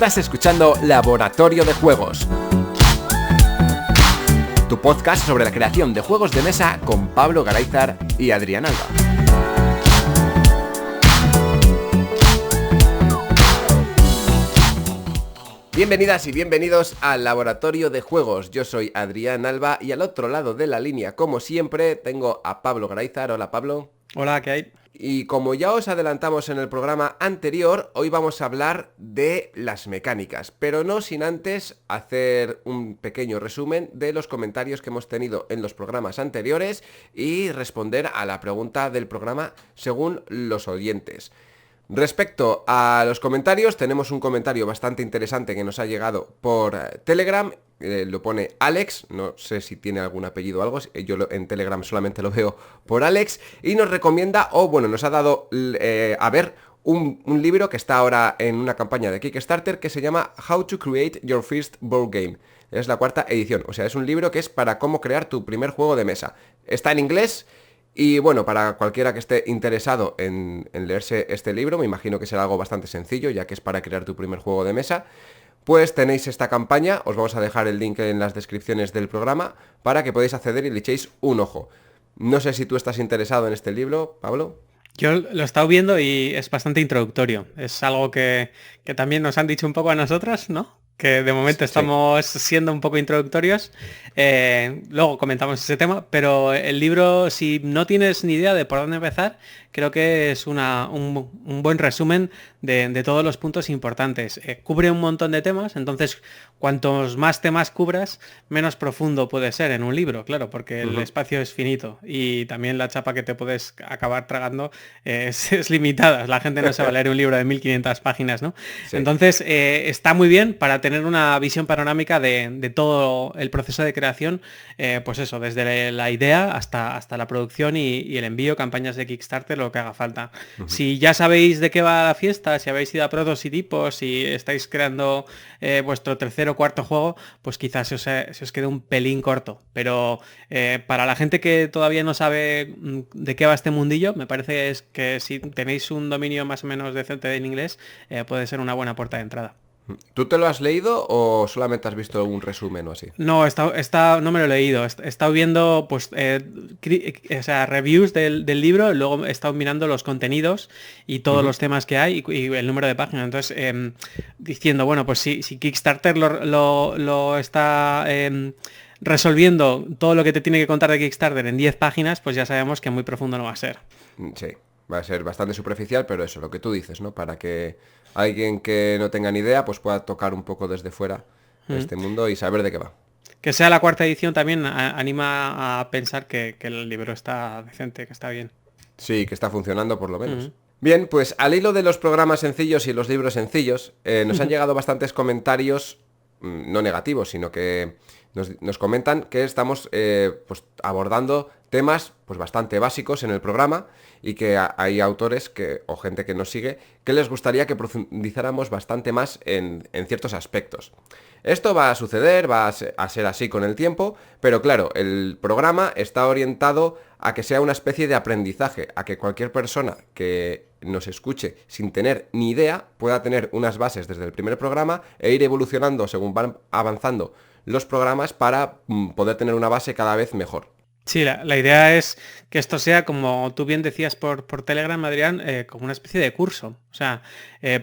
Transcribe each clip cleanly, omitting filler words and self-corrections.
Estás escuchando Laboratorio de Juegos, tu podcast sobre la creación de juegos de mesa con Pablo Garayzar y Adrián Alba. Bienvenidas y bienvenidos al Laboratorio de Juegos. Yo soy Adrián Alba y al otro lado de la línea, como siempre, tengo a Pablo Garayzar. Hola, Pablo. Hola, ¿qué hay? Y como ya os adelantamos en el programa anterior, hoy vamos a hablar de las mecánicas, pero no sin antes hacer un pequeño resumen de los comentarios que hemos tenido en los programas anteriores y responder a la pregunta del programa según los oyentes. Respecto a los comentarios, tenemos un comentario bastante interesante que nos ha llegado por Telegram. Lo pone Alex, no sé si tiene algún apellido o algo, yo en Telegram solamente lo veo por Alex, y nos recomienda, nos ha dado a ver un libro que está ahora en una campaña de Kickstarter que se llama How to Create Your First Board Game. Es la 4ª edición, o sea, es un libro que es para cómo crear tu primer juego de mesa. Está en inglés. Y bueno, para cualquiera que esté interesado en leerse este libro, me imagino que será algo bastante sencillo, ya que es para crear tu primer juego de mesa, pues tenéis esta campaña, os vamos a dejar el link en las descripciones del programa, para que podáis acceder y le echéis un ojo. No sé si tú estás interesado en este libro, Pablo. Yo lo he estado viendo y es bastante introductorio. Es algo que también nos han dicho un poco a nosotros, ¿no? Que de momento estamos siendo un poco introductorios. Luego comentamos ese tema, pero el libro, si no tienes ni idea de por dónde empezar, creo que es un buen resumen de todos los puntos importantes. Cubre un montón de temas, entonces cuantos más temas cubras, menos profundo puede ser en un libro, claro, porque el espacio es finito y también la chapa que te puedes acabar tragando es limitada. La gente no se va a leer un libro de 1500 páginas, ¿no? Sí. Entonces está muy bien para tener una visión panorámica de todo el proceso de creación, pues eso, desde la idea hasta la producción y el envío, campañas de Kickstarter, lo que haga falta. Si ya sabéis de qué va la fiesta, si habéis ido a prototipos, si estáis creando vuestro tercer o cuarto juego, pues quizás se os quede un pelín corto. Pero para la gente que todavía no sabe de qué va este mundillo, me parece que si tenéis un dominio más o menos decente en inglés, puede ser una buena puerta de entrada. ¿Tú te lo has leído o solamente has visto un resumen o así? No, no me lo he leído. He estado viendo pues reviews del libro, luego he estado mirando los contenidos y todos los temas que hay y el número de páginas. Entonces, diciendo, bueno, pues si Kickstarter lo está resolviendo todo lo que te tiene que contar de Kickstarter en 10 páginas, pues ya sabemos que muy profundo no va a ser. Sí, va a ser bastante superficial, pero eso, lo que tú dices, ¿no? Para que alguien que no tenga ni idea pues pueda tocar un poco desde fuera este mundo y saber de qué va. Que sea la 4ª edición también anima a pensar que el libro está decente, que está bien. Sí, que está funcionando por lo menos. Bien, pues al hilo de los programas sencillos y los libros sencillos, nos han llegado bastantes comentarios, no negativos, sino que nos comentan que estamos pues abordando temas pues bastante básicos en el programa y que hay autores o gente que nos sigue que les gustaría que profundizáramos bastante más en ciertos aspectos. Esto va a suceder, va a ser así con el tiempo, pero claro, el programa está orientado a que sea una especie de aprendizaje, a que cualquier persona que nos escuche sin tener ni idea pueda tener unas bases desde el primer programa e ir evolucionando según van avanzando los programas para poder tener una base cada vez mejor. Sí, la idea es que esto sea, como tú bien decías por Telegram, Adrián, como una especie de curso. O sea,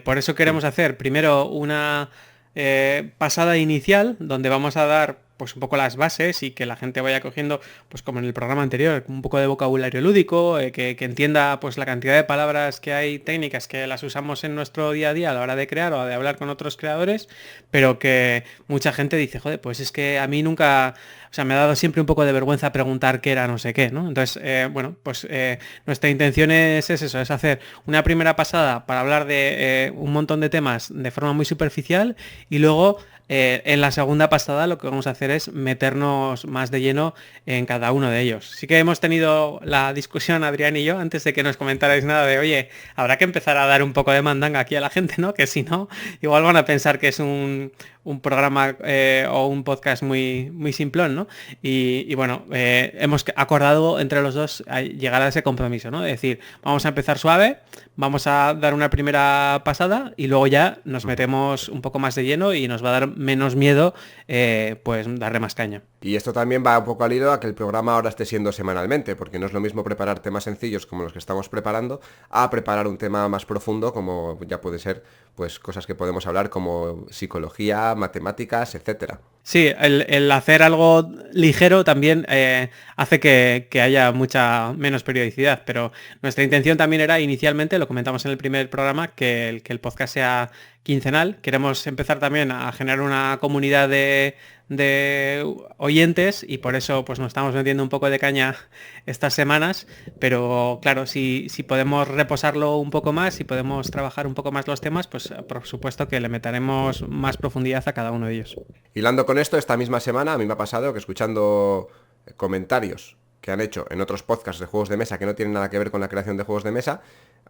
por eso queremos hacer primero una pasada inicial, donde vamos a dar pues un poco las bases y que la gente vaya cogiendo, pues como en el programa anterior, un poco de vocabulario lúdico, que entienda pues la cantidad de palabras que hay técnicas que las usamos en nuestro día a día a la hora de crear o de hablar con otros creadores, pero que mucha gente dice, joder, pues es que a mí nunca, o sea, me ha dado siempre un poco de vergüenza preguntar qué era no sé qué, ¿no? Entonces, nuestra intención es eso, es hacer una primera pasada para hablar de un montón de temas de forma muy superficial y luego en la segunda pasada lo que vamos a hacer es meternos más de lleno en cada uno de ellos. Sí que hemos tenido la discusión, Adrián y yo, antes de que nos comentarais nada de, oye, habrá que empezar a dar un poco de mandanga aquí a la gente, ¿no? Que si no, igual van a pensar que es un un programa o un podcast muy, muy simplón, ¿no? Y bueno, hemos acordado entre los dos llegar a ese compromiso, ¿no? De decir, vamos a empezar suave, vamos a dar una primera pasada y luego ya nos metemos un poco más de lleno y nos va a dar menos miedo, pues darle más caña. Y esto también va un poco al hilo a que el programa ahora esté siendo semanalmente, porque no es lo mismo preparar temas sencillos como los que estamos preparando, a preparar un tema más profundo como ya puede ser pues cosas que podemos hablar como psicología, matemáticas, etcétera. Sí, el hacer algo ligero también hace que haya mucha menos periodicidad, pero nuestra intención también era inicialmente, lo comentamos en el primer programa, que el podcast sea quincenal. Queremos empezar también a generar una comunidad de oyentes y por eso pues nos estamos metiendo un poco de caña estas semanas, pero claro, si podemos reposarlo un poco más, si podemos trabajar un poco más los temas, pues por supuesto que le meteremos más profundidad a cada uno de ellos. Hilando con esto, esta misma semana a mí me ha pasado que escuchando comentarios que han hecho en otros podcasts de juegos de mesa que no tienen nada que ver con la creación de juegos de mesa,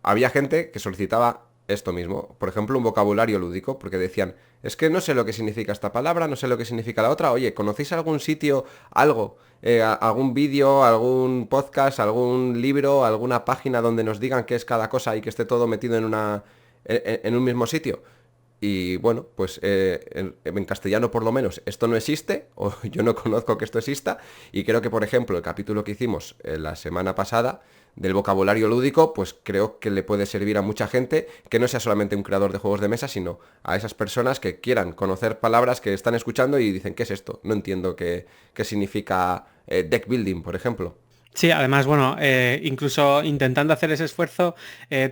había gente que solicitaba esto mismo, por ejemplo, un vocabulario lúdico, porque decían, es que no sé lo que significa esta palabra, no sé lo que significa la otra, oye, ¿conocéis algún sitio, algo, algún vídeo, algún podcast, algún libro, alguna página donde nos digan qué es cada cosa y que esté todo metido en un mismo sitio? Y bueno, pues en castellano por lo menos esto no existe, o yo no conozco que esto exista, y creo que por ejemplo el capítulo que hicimos la semana pasada del vocabulario lúdico, pues creo que le puede servir a mucha gente que no sea solamente un creador de juegos de mesa, sino a esas personas que quieran conocer palabras que están escuchando y dicen, ¿qué es esto? No entiendo qué significa deck building, por ejemplo. Sí, además, bueno, incluso intentando hacer ese esfuerzo,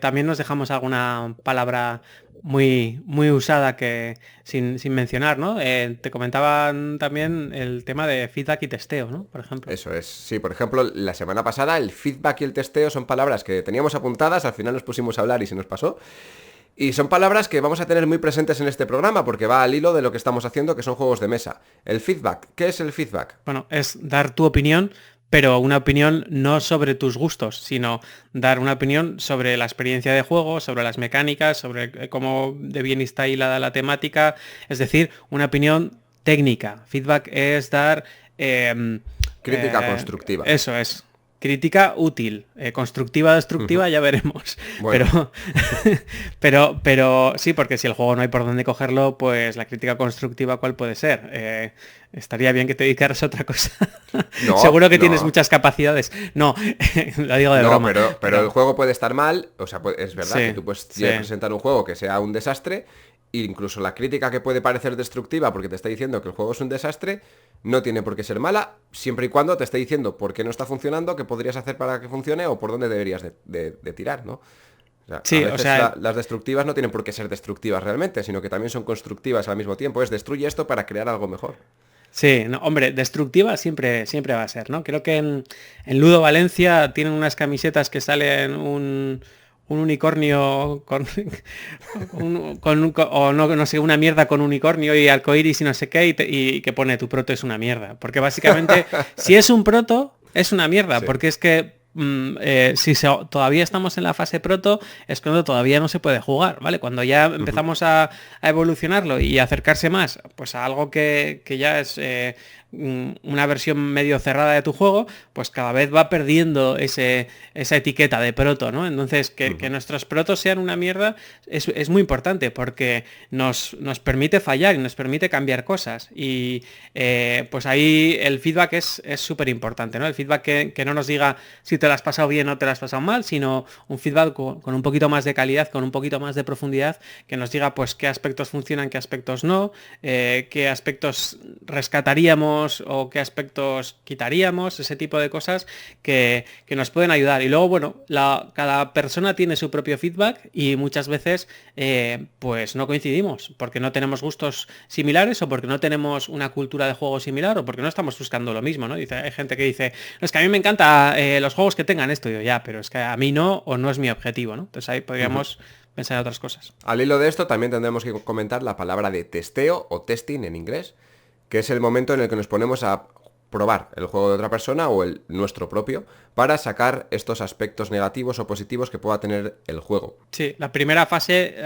también nos dejamos alguna palabra muy, muy usada que sin mencionar, ¿no? Te comentaban también el tema de feedback y testeo, ¿no? Por ejemplo. Eso es, sí, por ejemplo, la semana pasada el feedback y el testeo son palabras que teníamos apuntadas, al final nos pusimos a hablar y se nos pasó. Y son palabras que vamos a tener muy presentes en este programa porque va al hilo de lo que estamos haciendo, que son juegos de mesa. El feedback, ¿qué es el feedback? Bueno, es dar tu opinión, pero una opinión no sobre tus gustos, sino dar una opinión sobre la experiencia de juego, sobre las mecánicas, sobre cómo de bien está hilada la temática, es decir, una opinión técnica. Feedback es dar... Crítica constructiva. Eso es. Crítica útil, constructiva, destructiva, ya veremos. Bueno. Pero sí, porque si el juego no hay por dónde cogerlo, pues la crítica constructiva, ¿cuál puede ser? Estaría bien que te dedicaras a otra cosa. No, Seguro que no. tienes muchas capacidades. No, lo digo de broma. Pero el juego puede estar mal, o sea, es verdad Sí, que tú puedes sí. presentar un juego que sea un desastre, e incluso la crítica que puede parecer destructiva porque te está diciendo que el juego es un desastre, no tiene por qué ser mala, siempre y cuando te esté diciendo por qué no está funcionando, qué podrías hacer para que funcione o por dónde deberías de tirar, ¿no? O sea, Sí, a o veces sea, las destructivas no tienen por qué ser destructivas realmente, sino que también son constructivas al mismo tiempo. Es destruye esto para crear algo mejor. sí, no, hombre, destructiva siempre, siempre va a ser, ¿no? Creo que en Ludo Valencia tienen unas camisetas que salen un unicornio con, o no sé, una mierda con unicornio y arcoiris y no sé qué, y que pone tu proto es una mierda. Porque básicamente, si es un proto, es una mierda, Sí. porque es que si todavía estamos en la fase proto, es cuando todavía no se puede jugar, ¿vale? Cuando ya empezamos a evolucionarlo y acercarse más pues a algo que ya es una versión medio cerrada de tu juego, pues cada vez va perdiendo esa etiqueta de proto, ¿no? Entonces, que nuestros protos sean una mierda es muy importante porque nos permite fallar y nos permite cambiar cosas. Y pues ahí el feedback es súper importante, ¿no? El feedback que no nos diga si te lo has pasado bien o te lo has pasado mal, sino un feedback con un poquito más de calidad, con un poquito más de profundidad, que nos diga pues qué aspectos funcionan, qué aspectos no, qué aspectos rescataríamos o qué aspectos quitaríamos, ese tipo de cosas que nos pueden ayudar. Y luego, bueno, cada persona tiene su propio feedback y muchas veces pues no coincidimos porque no tenemos gustos similares o porque no tenemos una cultura de juego similar o porque no estamos buscando lo mismo, ¿no? Hay gente que dice, no, es que a mí me encanta los juegos que tengan esto. Y yo, ya, pero es que a mí no o no es mi objetivo, ¿no? Entonces ahí podríamos pensar en otras cosas. Al hilo de esto también tendremos que comentar la palabra de testeo o testing en inglés, que es el momento en el que nos ponemos a probar el juego de otra persona o el nuestro propio para sacar estos aspectos negativos o positivos que pueda tener el juego. Sí, la primera fase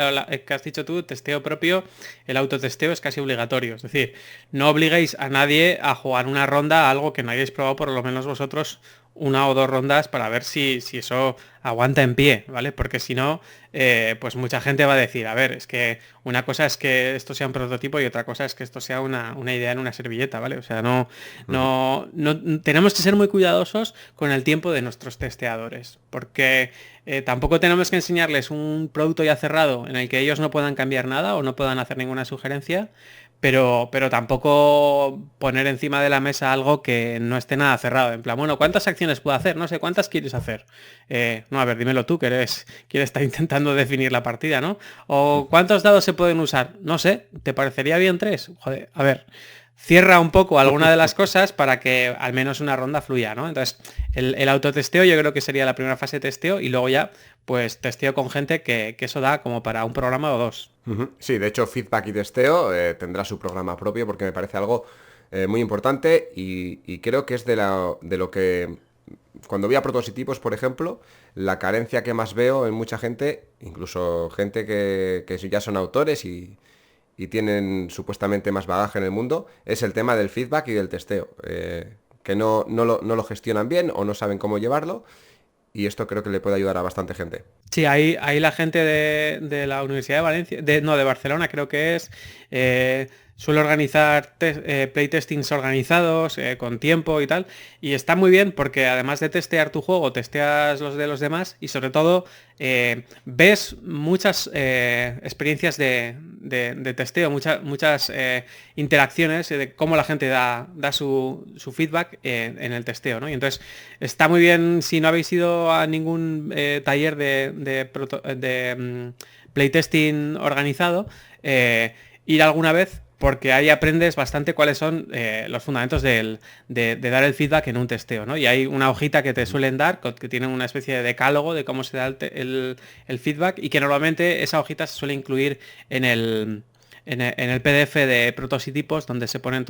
que has dicho tú, testeo propio, el autotesteo es casi obligatorio. Es decir, no obliguéis a nadie a jugar una ronda a algo que no hayáis probado por lo menos vosotros una o dos rondas para ver si eso aguanta en pie, ¿vale? Porque si no, pues mucha gente va a decir, a ver, es que una cosa es que esto sea un prototipo y otra cosa es que esto sea una idea en una servilleta, ¿vale? O sea, no tenemos que ser muy cuidadosos con el tiempo de nuestros testeadores, porque tampoco tenemos que enseñarles un producto ya cerrado en el que ellos no puedan cambiar nada o no puedan hacer ninguna sugerencia, pero tampoco poner encima de la mesa algo que no esté nada cerrado. En plan, bueno, ¿cuántas acciones puedo hacer? No sé, ¿cuántas quieres hacer? No, a ver, dímelo tú, que eres quien está intentando definir la partida, ¿no? O ¿cuántos dados se pueden usar? No sé, ¿te parecería bien 3? Joder, a ver, cierra un poco alguna de las cosas para que al menos una ronda fluya, ¿no? Entonces, el autotesteo yo creo que sería la primera fase de testeo y luego ya, pues, testeo con gente que eso da como para un programa o dos. Sí, de hecho, feedback y testeo tendrá su programa propio porque me parece algo muy importante y creo que es de lo que, cuando voy a prototipos, por ejemplo, la carencia que más veo en mucha gente, incluso gente que ya son autores y tienen supuestamente más bagaje en el mundo, es el tema del feedback y del testeo, que no lo gestionan bien o no saben cómo llevarlo, y esto creo que le puede ayudar a bastante gente. Sí, ahí la gente de la Universidad de Valencia, de Barcelona creo que es, suele organizar playtestings organizados, con tiempo y tal, y está muy bien porque además de testear tu juego, testeas los de los demás y sobre todo ves muchas experiencias de testeo, muchas interacciones de cómo la gente da su feedback en el testeo, ¿no? Y entonces está muy bien si no habéis ido a ningún taller de playtesting organizado, ir alguna vez porque ahí aprendes bastante cuáles son los fundamentos de dar el feedback en un testeo, ¿no? Y hay una hojita que te suelen dar, que tiene una especie de decálogo de cómo se da el feedback y que normalmente esa hojita se suele incluir en el PDF de prototipos donde se ponen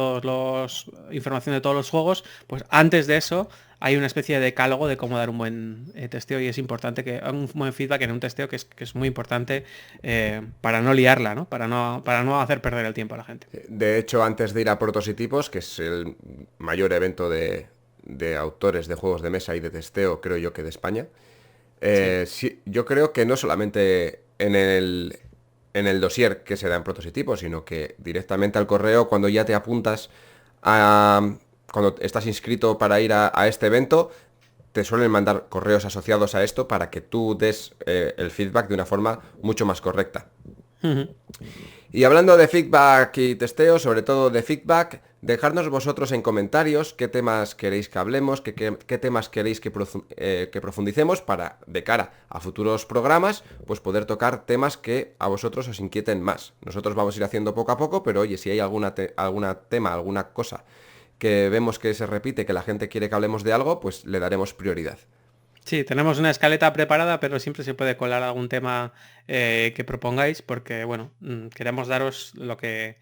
información de todos los juegos. Pues antes de eso hay una especie de decálogo de cómo dar un buen testeo y es importante que un buen feedback en un testeo que es muy importante para no liarla, ¿no? Para no hacer perder el tiempo a la gente. De hecho, antes de ir a prototipos, que es el mayor evento de autores de juegos de mesa y de testeo, creo yo que de España, sí, yo creo que no solamente en el dossier que se da en prototipos, sino que directamente al correo, cuando ya te apuntas cuando estás inscrito para ir a este evento, te suelen mandar correos asociados a esto para que tú des el feedback de una forma mucho más correcta. Y hablando de feedback y testeo, sobre todo de feedback, dejadnos vosotros en comentarios qué temas queréis que hablemos, qué temas queréis que profundicemos para, de cara a futuros programas, pues poder tocar temas que a vosotros os inquieten más. Nosotros vamos a ir haciendo poco a poco, pero oye, si hay alguna tema, alguna cosa que vemos que se repite, que la gente quiere que hablemos de algo, pues le daremos prioridad. Sí, tenemos una escaleta preparada, pero siempre se puede colar algún tema que propongáis, porque bueno, queremos daros lo que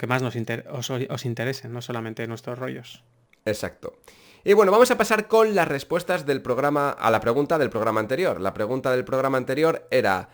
más os interese, no solamente nuestros rollos. Exacto. Y bueno, vamos a pasar con las respuestas del programa a la pregunta del programa anterior. La pregunta del programa anterior era: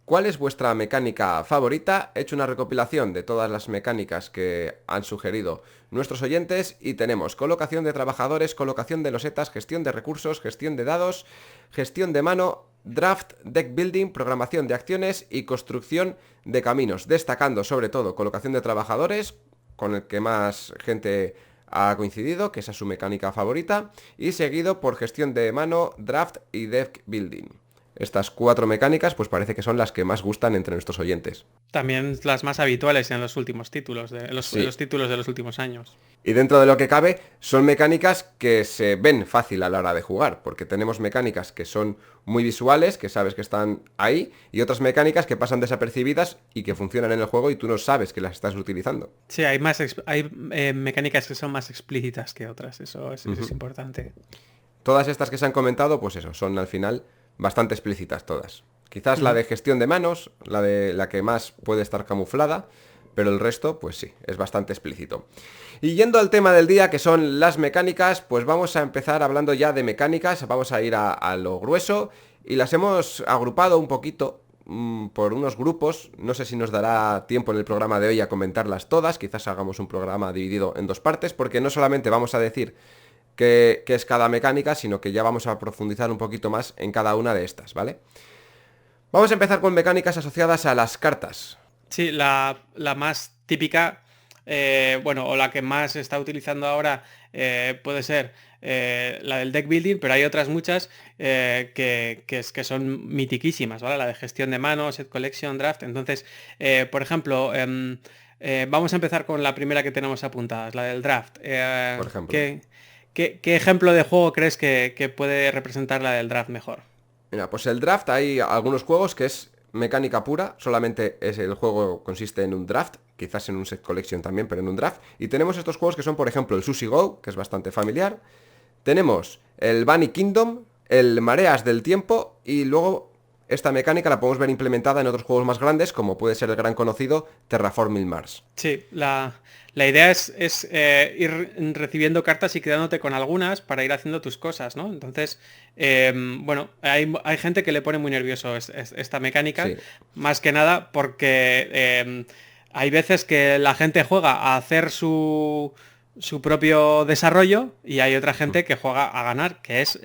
¿cuál es vuestra mecánica favorita? He hecho una recopilación de todas las mecánicas que han sugerido nuestros oyentes y tenemos colocación de trabajadores, colocación de losetas, gestión de recursos, gestión de dados, gestión de mano, draft, deck building, programación de acciones y construcción de caminos, destacando sobre todo colocación de trabajadores, con el que más gente ha coincidido, que esa es su mecánica favorita, y seguido por gestión de mano, draft y deck building. Estas 4 mecánicas pues parece que son las que más gustan entre nuestros oyentes. También las más habituales en los últimos títulos, Sí. los títulos de los últimos años. Y dentro de lo que cabe, son mecánicas que se ven fácil a la hora de jugar, porque tenemos mecánicas que son muy visuales, que sabes que están ahí, y otras mecánicas que pasan desapercibidas y que funcionan en el juego y tú no sabes que las estás utilizando. Sí, hay mecánicas que son más explícitas que otras, eso es importante. Todas estas que se han comentado, pues eso, son al final bastante explícitas todas. Quizás la de gestión de manos, la que más puede estar camuflada, pero el resto, pues sí, es bastante explícito. Y yendo al tema del día, que son las mecánicas, pues vamos a empezar hablando ya de mecánicas, vamos a ir a lo grueso, y las hemos agrupado un poquito por unos grupos. No sé si nos dará tiempo en el programa de hoy a comentarlas todas, quizás hagamos un programa dividido en dos partes, porque no solamente vamos a decir qué es cada mecánica, sino que ya vamos a profundizar un poquito más en cada una de estas, ¿vale? Vamos a empezar con mecánicas asociadas a las cartas. Sí, la más típica, bueno, o la que más se está utilizando ahora puede ser la del deck building, pero hay otras muchas que son mitiquísimas, ¿vale? La de gestión de manos, set collection, draft. Entonces, por ejemplo, vamos a empezar con la primera que tenemos apuntada, la del draft. Por ejemplo. ¿Qué ejemplo de juego crees que puede representar la del draft mejor? Mira, pues el draft, hay algunos juegos que es mecánica pura, solamente el juego consiste en un draft, quizás en un set collection también, pero en un draft. Y tenemos estos juegos que son, por ejemplo, el Sushi Go, que es bastante familiar. Tenemos el Bunny Kingdom, el Mareas del Tiempo, y luego esta mecánica la podemos ver implementada en otros juegos más grandes, como puede ser el gran conocido Terraforming Mars. Sí, la idea es ir recibiendo cartas y quedándote con algunas para ir haciendo tus cosas, ¿no? Entonces, bueno, hay gente que le pone muy nervioso esta mecánica, Sí. más que nada porque hay veces que la gente juega a hacer su propio desarrollo y hay otra gente que juega a ganar, que es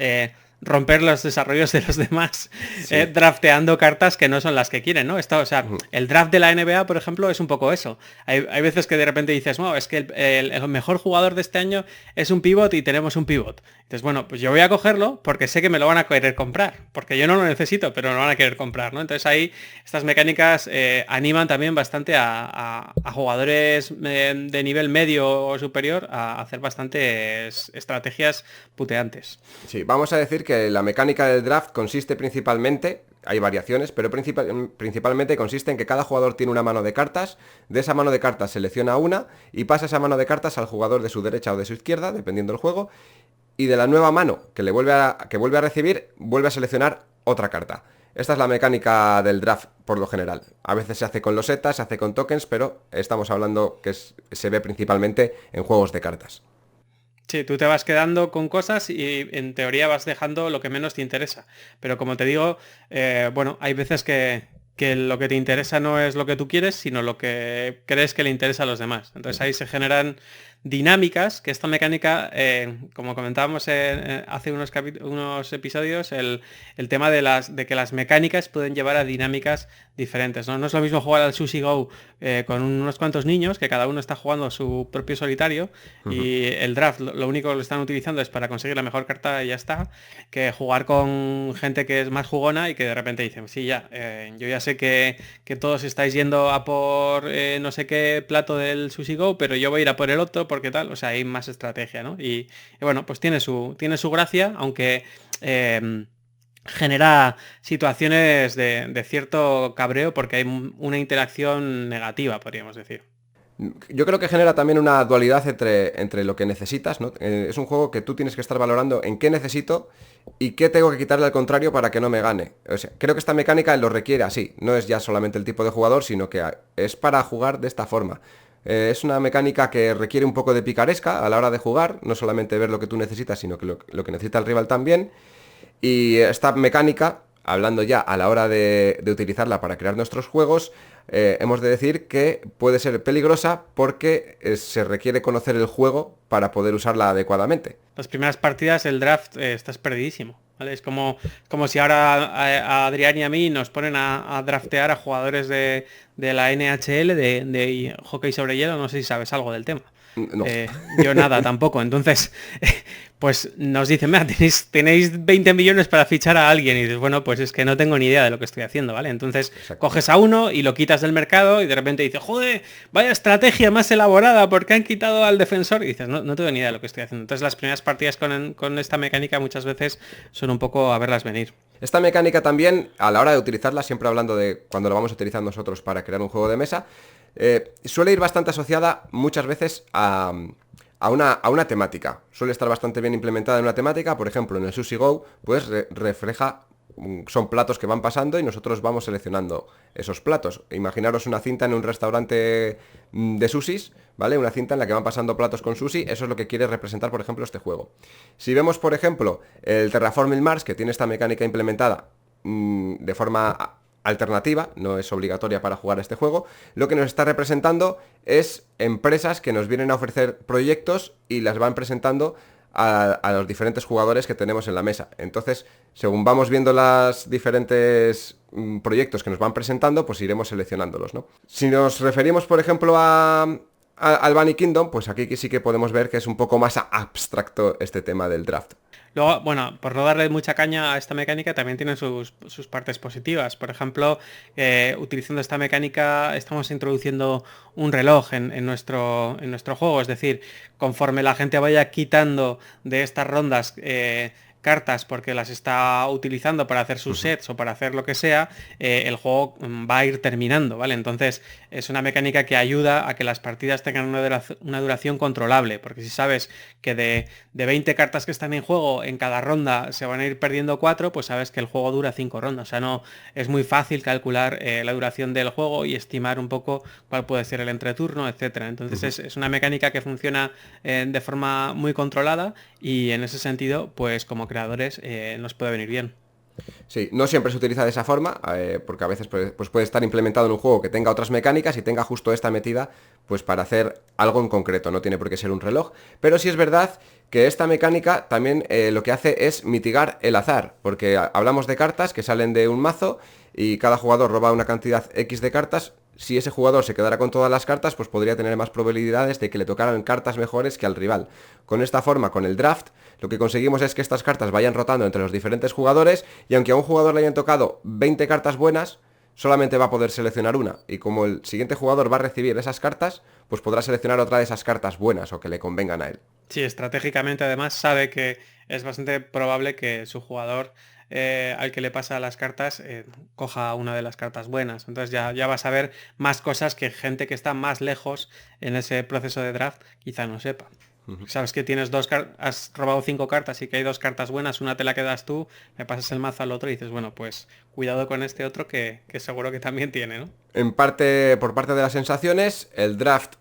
romper los desarrollos de los demás, Sí. drafteando cartas que no son las que quieren, ¿no? O sea, el draft de la NBA, por ejemplo, es un poco eso. Hay veces que de repente dices, no, es que el mejor jugador de este año es un pivot y tenemos un pivot. Entonces, bueno, pues yo voy a cogerlo porque sé que me lo van a querer comprar, porque yo no lo necesito, pero me lo van a querer comprar, ¿no? Entonces ahí estas mecánicas animan también bastante a jugadores de nivel medio o superior a hacer bastantes estrategias puteantes. Sí, vamos a decir que la mecánica del draft consiste principalmente, hay variaciones, pero principalmente consiste en que cada jugador tiene una mano de cartas, de esa mano de cartas selecciona una y pasa esa mano de cartas al jugador de su derecha o de su izquierda, dependiendo del juego, y de la nueva mano que vuelve a recibir, vuelve a seleccionar otra carta. Esta es la mecánica del draft por lo general. A veces se hace con losetas, se hace con tokens, pero estamos hablando que se ve principalmente en juegos de cartas. Sí, tú te vas quedando con cosas y en teoría vas dejando lo que menos te interesa. Pero como te digo, bueno, hay veces que lo que te interesa no es lo que tú quieres, sino lo que crees que le interesa a los demás. Entonces ahí se generan dinámicas, que esta mecánica, como comentábamos hace unos episodios, el tema de que las mecánicas pueden llevar a dinámicas diferentes, ¿no? No es lo mismo jugar al Sushi Go con unos cuantos niños, que cada uno está jugando su propio solitario, y el draft lo único que lo están utilizando es para conseguir la mejor carta y ya está, que jugar con gente que es más jugona y que de repente dicen, sí, ya, yo ya sé que todos estáis yendo a por no sé qué plato del Sushi Go, pero yo voy a ir a por el otro porque tal, o sea, hay más estrategia, ¿no? Y bueno, pues tiene su gracia, aunque genera situaciones de cierto cabreo porque hay una interacción negativa, podríamos decir. Yo creo que genera también una dualidad entre lo que necesitas, ¿no? Es un juego que tú tienes que estar valorando en qué necesito y qué tengo que quitarle al contrario para que no me gane. O sea, creo que esta mecánica lo requiere así. No es ya solamente el tipo de jugador, sino que es para jugar de esta forma. Es una mecánica que requiere un poco de picaresca a la hora de jugar, no solamente ver lo que tú necesitas, sino que lo que necesita el rival también. Y esta mecánica, hablando ya a la hora de utilizarla para crear nuestros juegos, hemos de decir que puede ser peligrosa porque se requiere conocer el juego para poder usarla adecuadamente. Las primeras partidas, el draft, estás perdidísimo, ¿vale? Es como si ahora a Adrián y a mí nos ponen a draftear a jugadores de la NHL, de hockey sobre hielo, no sé si sabes algo del tema. No. Yo nada tampoco. Entonces, pues nos dicen, mira, tenéis 20 millones para fichar a alguien. Y dices, bueno, pues es que no tengo ni idea de lo que estoy haciendo, ¿vale? Entonces, Exacto. coges a uno y lo quitas del mercado y de repente dices, joder, vaya estrategia más elaborada porque han quitado al defensor. Y dices, no tengo ni idea de lo que estoy haciendo. Entonces, las primeras partidas con esta mecánica muchas veces son un poco a verlas venir. Esta mecánica también, a la hora de utilizarla, siempre hablando de cuando lo vamos a utilizar nosotros para crear un juego de mesa, suele ir bastante asociada muchas veces a una temática. Suele estar bastante bien implementada en una temática. Por ejemplo, en el Sushi Go, pues refleja Son platos que van pasando y nosotros vamos seleccionando esos platos. Imaginaros una cinta en un restaurante de sushis, ¿vale? Una cinta en la que van pasando platos con sushi, eso es lo que quiere representar, por ejemplo, este juego. Si vemos, por ejemplo, el Terraforming Mars, que tiene esta mecánica implementada de forma alternativa, no es obligatoria para jugar este juego, lo que nos está representando es empresas que nos vienen a ofrecer proyectos y las van presentando a los diferentes jugadores que tenemos en la mesa. Entonces, según vamos viendo los diferentes proyectos que nos van presentando, pues iremos seleccionándolos, ¿no? Si nos referimos, por ejemplo, al Bunny Kingdom, pues aquí sí que podemos ver que es un poco más abstracto este tema del draft. Luego, bueno, por no darle mucha caña a esta mecánica, también tiene sus partes positivas. Por ejemplo, utilizando esta mecánica estamos introduciendo un reloj en nuestro juego. Es decir, conforme la gente vaya quitando de estas rondas cartas porque las está utilizando para hacer sus sets o para hacer lo que sea, el juego va a ir terminando, ¿vale? Entonces es una mecánica que ayuda a que las partidas tengan una duración controlable, porque si sabes que de 20 cartas que están en juego, en cada ronda se van a ir perdiendo 4, pues sabes que el juego dura 5 rondas. O sea, no es muy fácil calcular la duración del juego y estimar un poco cuál puede ser el entreturno, etcétera. Entonces es una mecánica que funciona de forma muy controlada y en ese sentido, pues como creadores nos puede venir bien. Sí, no siempre se utiliza de esa forma, porque a veces pues puede estar implementado en un juego que tenga otras mecánicas y tenga justo esta metida pues para hacer algo en concreto, no tiene por qué ser un reloj, pero sí es verdad que esta mecánica también lo que hace es mitigar el azar, porque hablamos de cartas que salen de un mazo y cada jugador roba una cantidad X de cartas. Si ese jugador se quedara con todas las cartas, pues podría tener más probabilidades de que le tocaran cartas mejores que al rival. Con esta forma, con el draft, lo que conseguimos es que estas cartas vayan rotando entre los diferentes jugadores y aunque a un jugador le hayan tocado 20 cartas buenas, solamente va a poder seleccionar una. Y como el siguiente jugador va a recibir esas cartas, pues podrá seleccionar otra de esas cartas buenas o que le convengan a él. Sí, estratégicamente además sabe que es bastante probable que su jugador al que le pasa las cartas coja una de las cartas buenas. Entonces ya vas a ver más cosas que gente que está más lejos en ese proceso de draft quizá no sepa. Sabes que tienes has robado 5 cartas y que hay 2 cartas buenas, una te la quedas tú, le pasas el mazo al otro y dices, bueno, pues cuidado con este otro que seguro que también tiene, ¿no? En parte, por parte de las sensaciones, el draft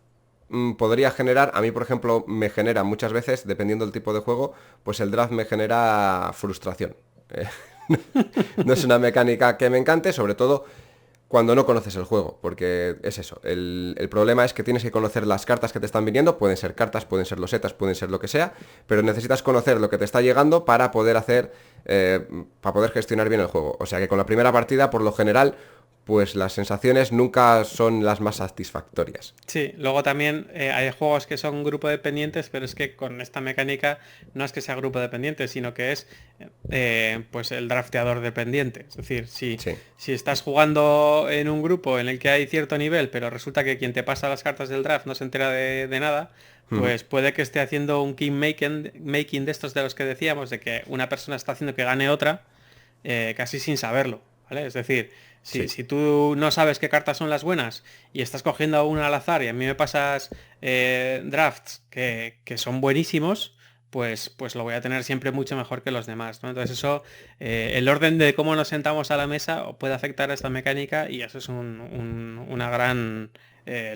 podría generar, a mí por ejemplo me genera muchas veces, dependiendo del tipo de juego, pues el draft me genera frustración. No es una mecánica que me encante, sobre todo cuando no conoces el juego, porque es eso, el problema es que tienes que conocer las cartas que te están viniendo, pueden ser cartas, pueden ser losetas, pueden ser lo que sea, pero necesitas conocer lo que te está llegando para poder para poder gestionar bien el juego. O sea que con la primera partida, por lo general, pues las sensaciones nunca son las más satisfactorias. Sí, luego también hay juegos que son grupo dependientes, pero es que con esta mecánica no es que sea grupo dependiente, sino que es pues el drafteador dependiente. Es decir, Sí. si estás jugando en un grupo en el que hay cierto nivel, pero resulta que quien te pasa las cartas del draft no se entera de nada, pues puede que esté haciendo un king making de estos de los que decíamos, de que una persona está haciendo que gane otra, casi sin saberlo, ¿vale? Es decir, Sí. si tú no sabes qué cartas son las buenas y estás cogiendo una al azar y a mí me pasas drafts que son buenísimos, pues lo voy a tener siempre mucho mejor que los demás, ¿no? Entonces eso, el orden de cómo nos sentamos a la mesa puede afectar a esta mecánica y eso es una gran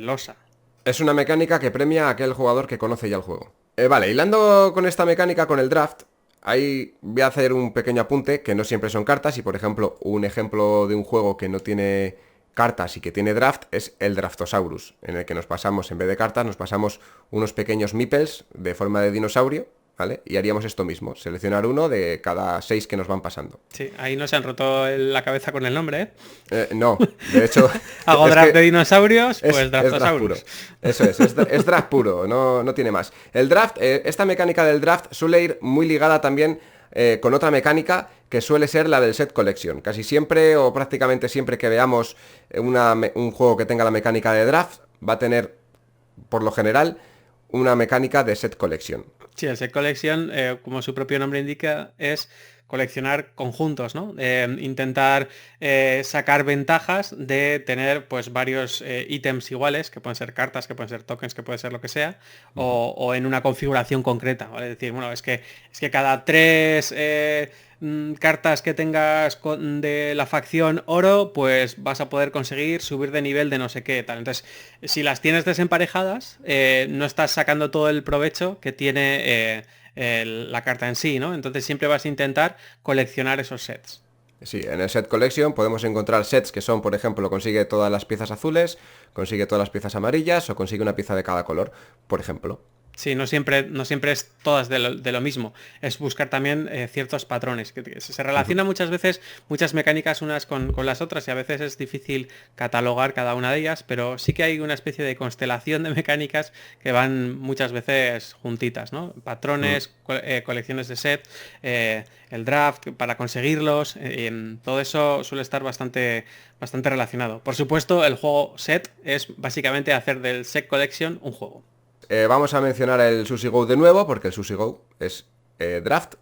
losa. Es una mecánica que premia a aquel jugador que conoce ya el juego. Vale, hilando con esta mecánica, con el draft, ahí voy a hacer un pequeño apunte, que no siempre son cartas, y por ejemplo, un ejemplo de un juego que no tiene cartas y que tiene draft es el Draftosaurus, en el que nos pasamos, en vez de cartas, nos pasamos unos pequeños meeples de forma de dinosaurio, ¿vale? Y haríamos esto mismo, seleccionar uno de cada 6 que nos van pasando. Sí, ahí no se han roto la cabeza con el nombre, ¿eh? No, de hecho... Hago draft de dinosaurios, pues es draft puro. Draftosaurus. Eso es draft puro, no tiene más. El draft, esta mecánica del draft suele ir muy ligada también con otra mecánica que suele ser la del set collection. Casi siempre o prácticamente siempre que veamos un juego que tenga la mecánica de draft, va a tener, por lo general, una mecánica de set collection. Sí, el set collection, como su propio nombre indica, es coleccionar conjuntos, ¿no? Intentar sacar ventajas de tener pues varios ítems iguales, que pueden ser cartas, que pueden ser tokens, que puede ser lo que sea, o en una configuración concreta, ¿vale? Es decir, bueno, es que cada 3 cartas que tengas de la facción oro, pues vas a poder conseguir subir de nivel de no sé qué tal. Entonces, si las tienes desemparejadas, no estás sacando todo el provecho que tiene la carta en sí, ¿no? Entonces siempre vas a intentar coleccionar esos sets. Sí, en el set collection podemos encontrar sets que son, por ejemplo, consigue todas las piezas azules, consigue todas las piezas amarillas o consigue una pieza de cada color, por ejemplo. Sí, no siempre es todas de lo mismo. Es buscar también ciertos patrones. Que se relacionan muchas veces, muchas mecánicas unas con las otras y a veces es difícil catalogar cada una de ellas, pero sí que hay una especie de constelación de mecánicas que van muchas veces juntitas, ¿no? Mm. Patrones, colecciones de set, el draft para conseguirlos, todo eso suele estar bastante relacionado. Por supuesto, el juego set es básicamente hacer del set collection un juego. Vamos a mencionar el Sushi Go de nuevo, porque el Sushi Go es draft.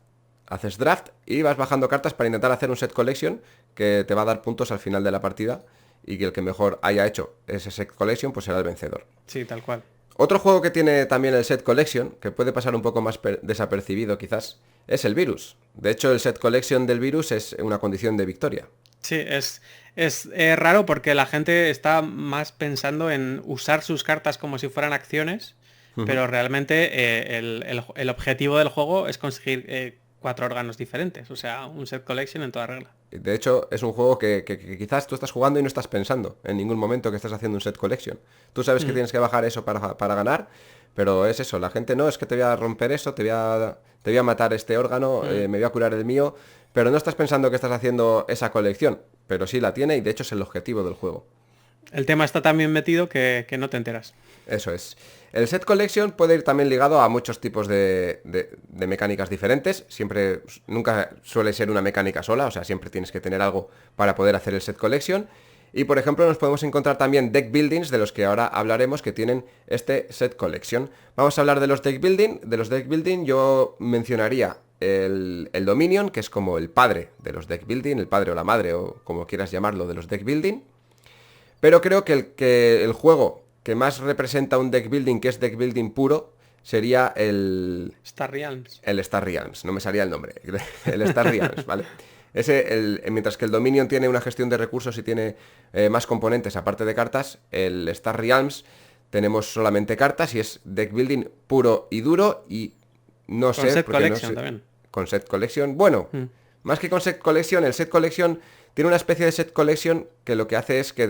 Haces draft y vas bajando cartas para intentar hacer un set collection que te va a dar puntos al final de la partida y que el que mejor haya hecho ese set collection pues será el vencedor. Sí, tal cual. Otro juego que tiene también el set collection, que puede pasar un poco más desapercibido quizás, es el Virus. De hecho, el set collection del Virus es una condición de victoria. Sí, es raro porque la gente está más pensando en usar sus cartas como si fueran acciones, Ujú. pero realmente el objetivo del juego es conseguir 4 órganos diferentes, o sea, un set collection en toda regla. De hecho, es un juego que quizás tú estás jugando y no estás pensando en ningún momento que estás haciendo un set collection. Tú sabes que Mm, tienes que bajar eso para ganar, pero es eso, la gente no, es que te voy a romper eso, te voy a matar este órgano, mm. me voy a curar el mío, pero no estás pensando que estás haciendo esa colección, pero sí la tiene y de hecho es el objetivo del juego. El tema está tan bien metido que no te enteras. Eso es. El set collection puede ir también ligado a muchos tipos de mecánicas diferentes. Siempre, nunca suele ser una mecánica sola, o sea, siempre tienes que tener algo para poder hacer el set collection. Y por ejemplo, nos podemos encontrar también deck buildings, de los que ahora hablaremos, que tienen este set collection. Vamos a hablar de los deck building. De los deck building yo mencionaría el Dominion, que es como el padre de los deck building, el padre o la madre, o como quieras llamarlo, de los deck building. Pero creo que el juego que más representa un deck building, que es deck building puro, sería Star Realms. el Star Realms. No me salía el nombre. El Star Realms, ¿vale? Mientras que el Dominion tiene una gestión de recursos y tiene más componentes aparte de cartas, el Star Realms tenemos solamente cartas y es deck building puro y duro y no Con sé, set porque no collection sé, también. con set collection. Bueno, Mm, más que con set collection, el set collection tiene una especie de set collection que lo que hace es que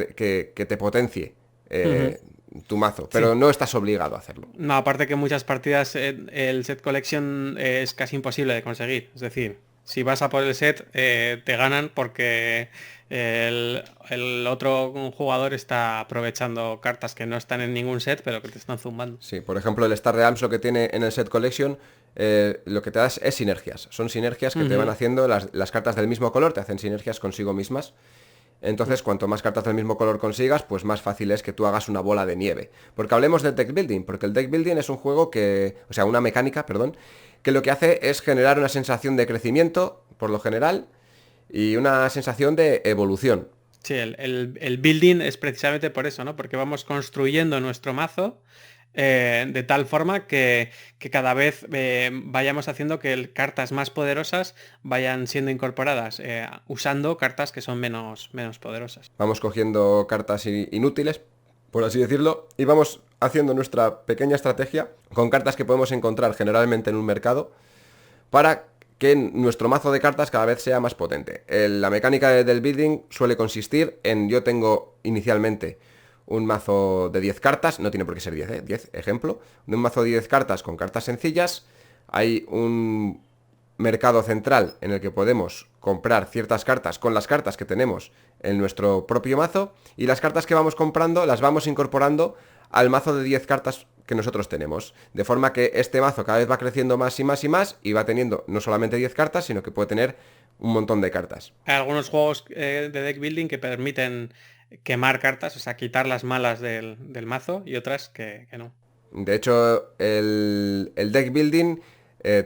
te potencie ujú. tu mazo, pero Sí. no estás obligado a hacerlo. No, aparte que en muchas partidas el set collection es casi imposible de conseguir. Es decir, si vas a por el set, te ganan porque el otro jugador está aprovechando cartas que no están en ningún set, pero que te están zumbando. Sí, por ejemplo, el Star Realms lo que tiene en el set collection, lo que te das es sinergias. Son sinergias que te van Ujú. haciendo las cartas del mismo color, te hacen sinergias consigo mismas. Entonces, cuanto más cartas del mismo color consigas, pues más fácil es que tú hagas una bola de nieve. Porque hablemos del deck building, porque el deck building es un juego o sea, una mecánica, perdón, que lo que hace es generar una sensación de crecimiento, por lo general, y una sensación de evolución. Sí, el building es precisamente por eso, ¿no? Porque vamos construyendo nuestro mazo de tal forma que cada vez vayamos haciendo que cartas más poderosas vayan siendo incorporadas, usando cartas que son menos poderosas. Vamos cogiendo cartas inútiles, por así decirlo, y vamos haciendo nuestra pequeña estrategia con cartas que podemos encontrar generalmente en un mercado para que nuestro mazo de cartas cada vez sea más potente. La mecánica del building suele consistir en yo tengo inicialmente un mazo de 10 cartas, no tiene por qué ser 10, 10 ejemplo, de un mazo de 10 cartas con cartas sencillas, hay un mercado central en el que podemos comprar ciertas cartas con las cartas que tenemos en nuestro propio mazo y las cartas que vamos comprando las vamos incorporando al mazo de 10 cartas que nosotros tenemos. De forma que este mazo cada vez va creciendo más y más y más y va teniendo no solamente 10 cartas, sino que puede tener un montón de cartas. Hay algunos juegos de deck building que permiten quemar cartas, o sea, quitar las malas del mazo y otras que no. De hecho, el deck building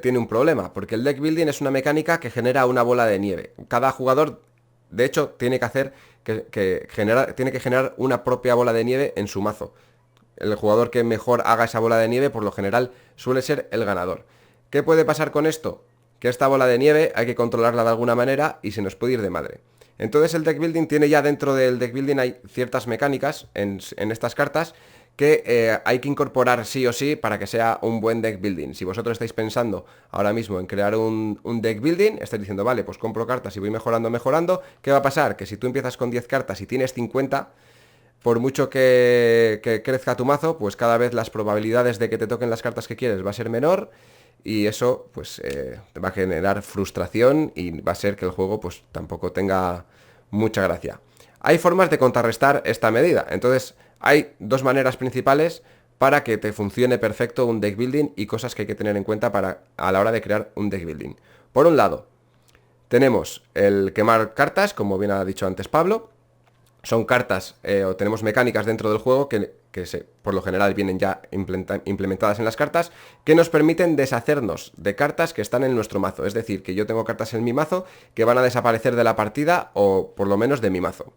tiene un problema, porque el deck building es una mecánica que genera una bola de nieve. Cada jugador, de hecho, tiene que hacer tiene que generar una propia bola de nieve en su mazo. El jugador que mejor haga esa bola de nieve, por lo general, suele ser el ganador. ¿Qué puede pasar con esto? que esta bola de nieve hay que controlarla de alguna manera y se nos puede ir de madre. Entonces el deck building tiene ya dentro del deck building hay ciertas mecánicas en estas cartas que hay que incorporar sí o sí para que sea un buen deck building. Si vosotros estáis pensando ahora mismo en crear un deck building, estáis diciendo, vale, pues compro cartas y voy mejorando, ¿qué va a pasar? Que si tú empiezas con 10 cartas y tienes 50, por mucho que crezca tu mazo, pues cada vez las probabilidades de que te toquen las cartas que quieres va a ser menor y eso pues te va a generar frustración y va a ser que el juego pues tampoco tenga mucha gracia. Hay formas de contrarrestar esta medida, entonces hay dos maneras principales para que te funcione perfecto un deck building y cosas que hay que tener en cuenta a la hora de crear un deck building. Por un lado, tenemos el quemar cartas, como bien ha dicho antes Pablo. Son cartas o tenemos mecánicas dentro del juego que por lo general vienen ya implementadas en las cartas que nos permiten deshacernos de cartas que están en nuestro mazo. Es decir, que yo tengo cartas en mi mazo que van a desaparecer de la partida o por lo menos de mi mazo.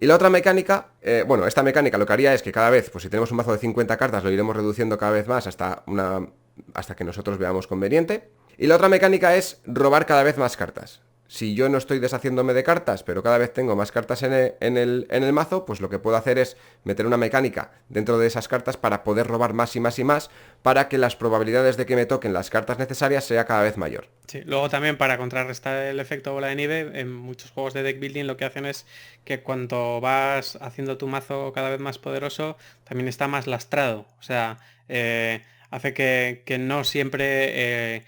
Y la otra mecánica, esta mecánica lo que haría es que cada vez, pues si tenemos un mazo de 50 cartas, lo iremos reduciendo cada vez más hasta que nosotros veamos conveniente. Y la otra mecánica es robar cada vez más cartas. Si yo no estoy deshaciéndome de cartas, pero cada vez tengo más cartas en el mazo, pues lo que puedo hacer es meter una mecánica dentro de esas cartas para poder robar más y más y más, para que las probabilidades de que me toquen las cartas necesarias sea cada vez mayor. Sí, luego también para contrarrestar el efecto bola de nieve, en muchos juegos de deck building lo que hacen es que cuando vas haciendo tu mazo cada vez más poderoso, también está más lastrado. O sea, hace que no siempre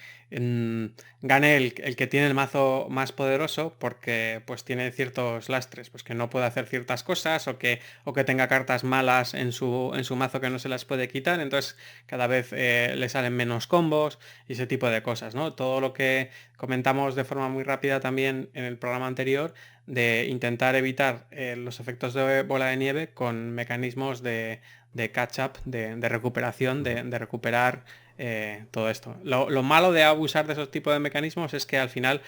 gane el que tiene el mazo más poderoso porque pues tiene ciertos lastres, pues que no puede hacer ciertas cosas o que tenga cartas malas en su mazo que no se las puede quitar, entonces cada vez le salen menos combos y ese tipo de cosas, ¿no? Todo lo que comentamos de forma muy rápida también en el programa anterior de intentar evitar los efectos de bola de nieve con mecanismos de catch-up, de recuperación, de recuperar todo esto. Lo malo de abusar de esos tipos de mecanismos es que al final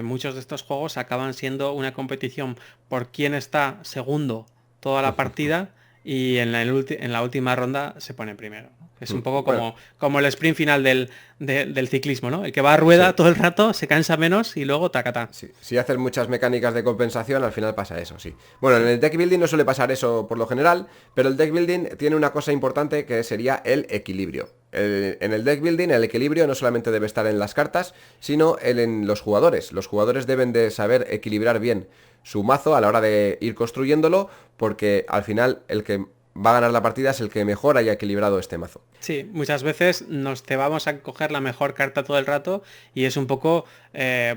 muchos de estos juegos acaban siendo una competición por quién está segundo toda la partida y en la última ronda se pone primero, ¿no? Es un poco como el sprint final del ciclismo, ¿no? El que va a rueda Sí. todo el rato se cansa menos y luego tacatá. Sí, si haces muchas mecánicas de compensación, al final pasa eso, sí. Bueno, en el deck building no suele pasar eso por lo general, pero el deck building tiene una cosa importante que sería el equilibrio. En el deck building el equilibrio no solamente debe estar en las cartas, sino en los jugadores. Los jugadores deben de saber equilibrar bien su mazo a la hora de ir construyéndolo, porque al final el que va a ganar la partida es el que mejor haya equilibrado este mazo. Sí, muchas veces nos te vamos a coger la mejor carta todo el rato y es un poco,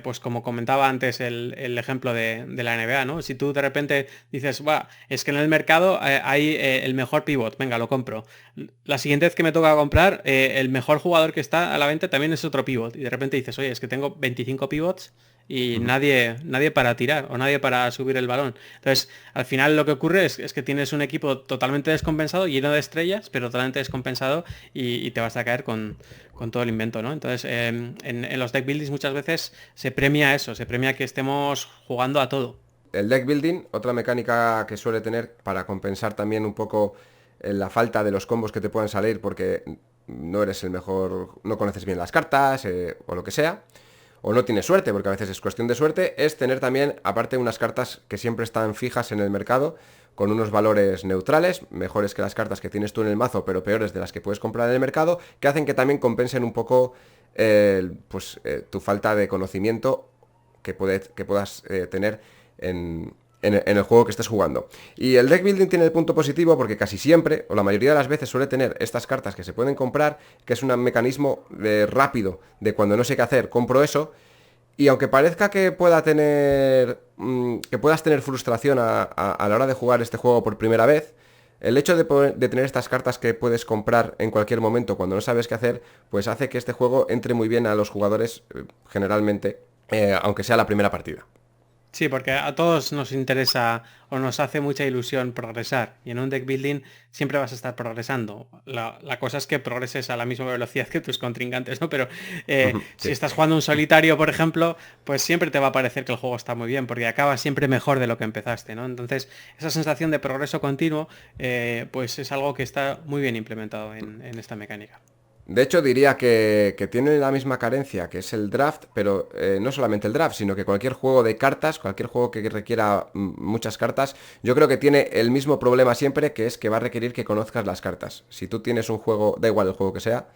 pues como comentaba antes el ejemplo de la NBA, ¿no? Si tú de repente dices, va, es que en el mercado hay el mejor pivot, venga, lo compro. La siguiente vez que me toca comprar, el mejor jugador que está a la venta también es otro pivot y de repente dices, oye, es que tengo 25 pivots y nadie para tirar o nadie para subir el balón. Entonces, al final lo que ocurre es que tienes un equipo totalmente descompensado, lleno de estrellas, pero totalmente descompensado y te vas a caer con todo el invento, ¿no? Entonces, en los deck buildings muchas veces se premia eso, se premia que estemos jugando a todo. El deck building, otra mecánica que suele tener para compensar también un poco la falta de los combos que te puedan salir porque no eres el mejor, no conoces bien las cartas o lo que sea, o no tienes suerte, porque a veces es cuestión de suerte, es tener también, aparte, unas cartas que siempre están fijas en el mercado, con unos valores neutrales, mejores que las cartas que tienes tú en el mazo, pero peores de las que puedes comprar en el mercado, que hacen que también compensen un poco tu falta de conocimiento que puedas tener en el juego que estés jugando. Y el deck building tiene el punto positivo porque casi siempre, o la mayoría de las veces, suele tener estas cartas que se pueden comprar, que es un mecanismo rápido de cuando no sé qué hacer, compro eso. Y aunque parezca que puedas tener frustración a la hora de jugar este juego por primera vez, el hecho de tener estas cartas que puedes comprar en cualquier momento cuando no sabes qué hacer, pues hace que este juego entre muy bien a los jugadores generalmente, aunque sea la primera partida. Sí, porque a todos nos interesa o nos hace mucha ilusión progresar y en un deck building siempre vas a estar progresando. La cosa es que progreses a la misma velocidad que tus contrincantes, ¿no? Pero si Sí. estás jugando un solitario, por ejemplo, pues siempre te va a parecer que el juego está muy bien porque acabas siempre mejor de lo que empezaste, ¿no? Entonces, esa sensación de progreso continuo, pues es algo que está muy bien implementado en esta mecánica. De hecho, diría que tiene la misma carencia que es el draft, pero no solamente el draft, sino que cualquier juego de cartas, cualquier juego que requiera muchas cartas, yo creo que tiene el mismo problema siempre, que es que va a requerir que conozcas las cartas. Si tú tienes un juego, da igual el juego que sea,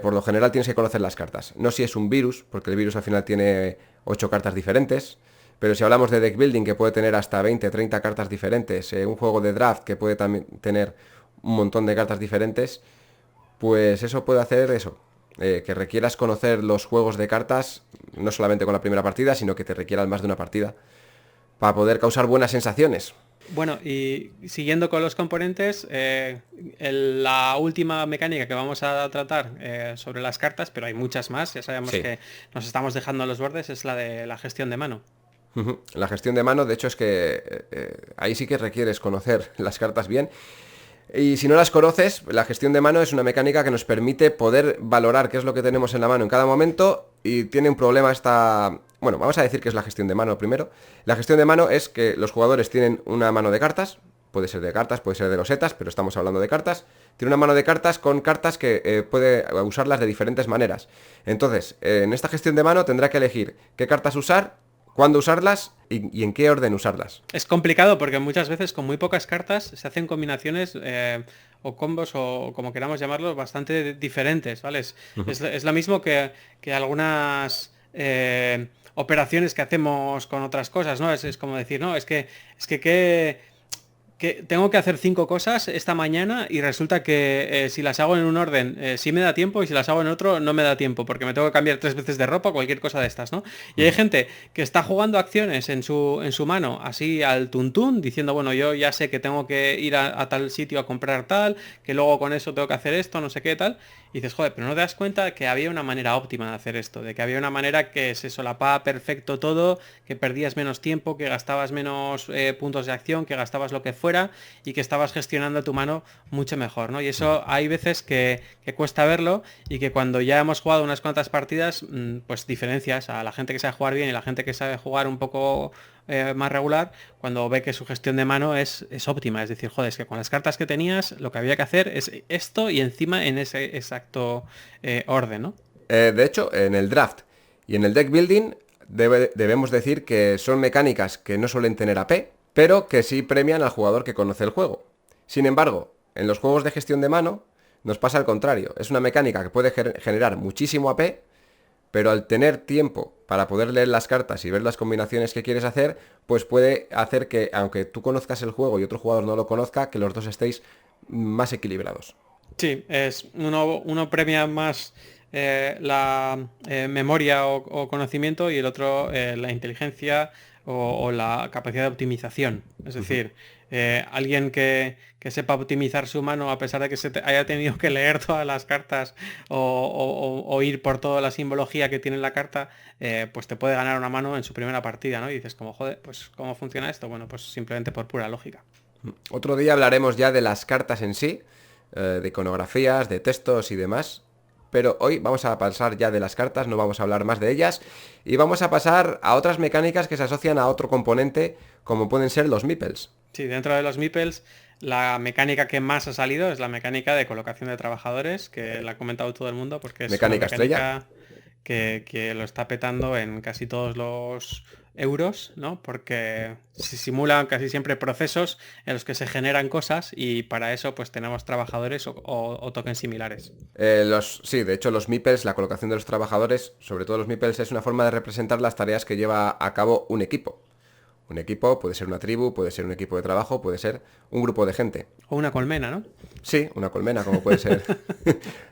por lo general tienes que conocer las cartas. No si es un virus, porque el virus al final tiene 8 cartas diferentes, pero si hablamos de deck building, que puede tener hasta 20, 30 cartas diferentes, un juego de draft que puede también tener un montón de cartas diferentes, pues eso puede hacer eso, que requieras conocer los juegos de cartas, no solamente con la primera partida, sino que te requieran más de una partida, para poder causar buenas sensaciones. Bueno, y siguiendo con los componentes, la última mecánica que vamos a tratar sobre las cartas, pero hay muchas más, ya sabemos Sí. que nos estamos dejando a los bordes, es la de la gestión de mano. Ujú. La gestión de mano, de hecho, es que ahí sí que requieres conocer las cartas bien. Y si no las conoces, la gestión de mano es una mecánica que nos permite poder valorar qué es lo que tenemos en la mano en cada momento, y tiene un problema esta... Bueno, vamos a decir que es la gestión de mano primero. La gestión de mano es que los jugadores tienen una mano de cartas, puede ser de cartas, puede ser de losetas, pero estamos hablando de cartas. Tiene una mano de cartas con cartas que puede usarlas de diferentes maneras. Entonces, en esta gestión de mano tendrá que elegir qué cartas usar, cuándo usarlas y en qué orden usarlas. Es complicado porque muchas veces con muy pocas cartas se hacen combinaciones o combos o como queramos llamarlos bastante diferentes, ¿vale? Es lo mismo que algunas operaciones que hacemos con otras cosas, ¿no? Es como decir, no, que tengo que hacer 5 cosas esta mañana y resulta que si las hago en un orden sí me da tiempo, y si las hago en otro no me da tiempo porque me tengo que cambiar 3 veces de ropa o cualquier cosa de estas, ¿no? Y hay gente que está jugando acciones en su mano así al tuntún, diciendo, bueno, yo ya sé que tengo que ir a tal sitio a comprar tal, que luego con eso tengo que hacer esto, no sé qué tal. Y dices, joder, pero no te das cuenta que había una manera óptima de hacer esto, de que había una manera que se solapaba perfecto todo, que perdías menos tiempo, que gastabas menos puntos de acción, que gastabas lo que fuera y que estabas gestionando tu mano mucho mejor, ¿no? Y eso hay veces que cuesta verlo, y que cuando ya hemos jugado unas cuantas partidas, pues diferencias a la gente que sabe jugar bien y la gente que sabe jugar un poco más regular, cuando ve que su gestión de mano es óptima. Es decir, joder, es que con las cartas que tenías lo que había que hacer es esto y encima en ese exacto orden, ¿no? De hecho, en el draft y en el deck building debemos decir que son mecánicas que no suelen tener AP, pero que sí premian al jugador que conoce el juego. Sin embargo, en los juegos de gestión de mano nos pasa al contrario. Es una mecánica que puede generar muchísimo AP, pero al tener tiempo para poder leer las cartas y ver las combinaciones que quieres hacer, pues puede hacer que, aunque tú conozcas el juego y otro jugador no lo conozca, que los dos estéis más equilibrados. Sí, es uno premia más la memoria o conocimiento, y el otro la inteligencia o la capacidad de optimización. Es decir, alguien que sepa optimizar su mano a pesar de que haya tenido que leer todas las cartas o ir por toda la simbología que tiene la carta, pues te puede ganar una mano en su primera partida, ¿no? Y dices como, joder, pues ¿cómo funciona esto? Bueno, pues simplemente por pura lógica. Otro día hablaremos ya de las cartas en sí, de iconografías, de textos y demás. Pero hoy vamos a pasar ya de las cartas, no vamos a hablar más de ellas. Y vamos a pasar a otras mecánicas que se asocian a otro componente, como pueden ser los meeples. Sí, dentro de los meeples, la mecánica que más ha salido es la mecánica de colocación de trabajadores, que la ha comentado todo el mundo porque es una Mecánica estrella. mecánica que lo está petando en casi todos los euros, ¿no? Porque se simulan casi siempre procesos en los que se generan cosas, y para eso pues tenemos trabajadores o tokens similares. Sí, de hecho los meeples, la colocación de los trabajadores, sobre todo los meeples, es una forma de representar las tareas que lleva a cabo un equipo. Un equipo puede ser una tribu, puede ser un equipo de trabajo, puede ser un grupo de gente. O una colmena, ¿no? Sí, una colmena, como puede ser.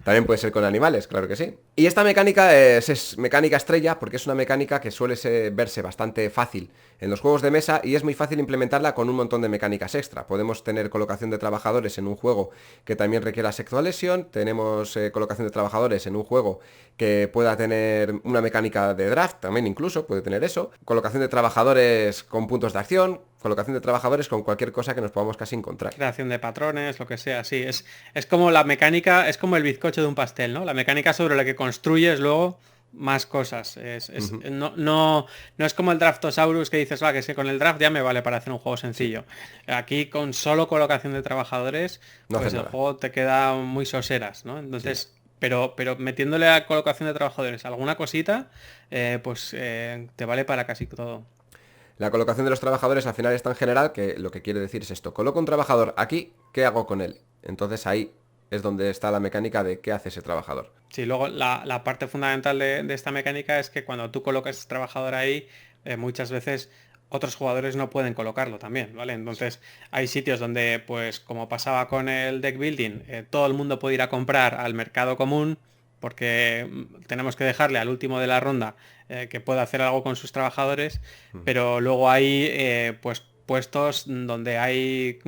También puede ser con animales, claro que sí. Y esta mecánica es mecánica estrella porque es una mecánica que suele verse bastante fácil en los juegos de mesa, y es muy fácil implementarla con un montón de mecánicas extra. Podemos tener colocación de trabajadores en un juego que también requiera sexual lesión, tenemos colocación de trabajadores en un juego que pueda tener una mecánica de draft, también incluso puede tener eso, colocación de trabajadores con puntos de acción, colocación de trabajadores con cualquier cosa que nos podamos casi encontrar. Creación de patrones, lo que sea, sí. Es como la mecánica, es como el bizcocho de un pastel, ¿no? La mecánica sobre la que construyes luego más cosas. No es como el Draftosaurus que dices, que es que con el draft ya me vale para hacer un juego sencillo. Aquí con solo colocación de trabajadores, No pues hace el nada. juego te queda muy soseras, ¿no? Entonces, pero metiéndole a colocación de trabajadores alguna cosita, te vale para casi todo. La colocación de los trabajadores al final es tan general que lo que quiere decir es esto. Coloco un trabajador aquí, ¿qué hago con él? Entonces ahí es donde está la mecánica de qué hace ese trabajador. Sí, luego la parte fundamental de esta mecánica es que cuando tú colocas ese trabajador ahí, muchas veces otros jugadores no pueden colocarlo también, ¿vale? Entonces hay sitios donde, pues como pasaba con el deck building, todo el mundo puede ir a comprar al mercado común porque tenemos que dejarle al último de la ronda que pueda hacer algo con sus trabajadores, pero luego hay pues puestos donde hay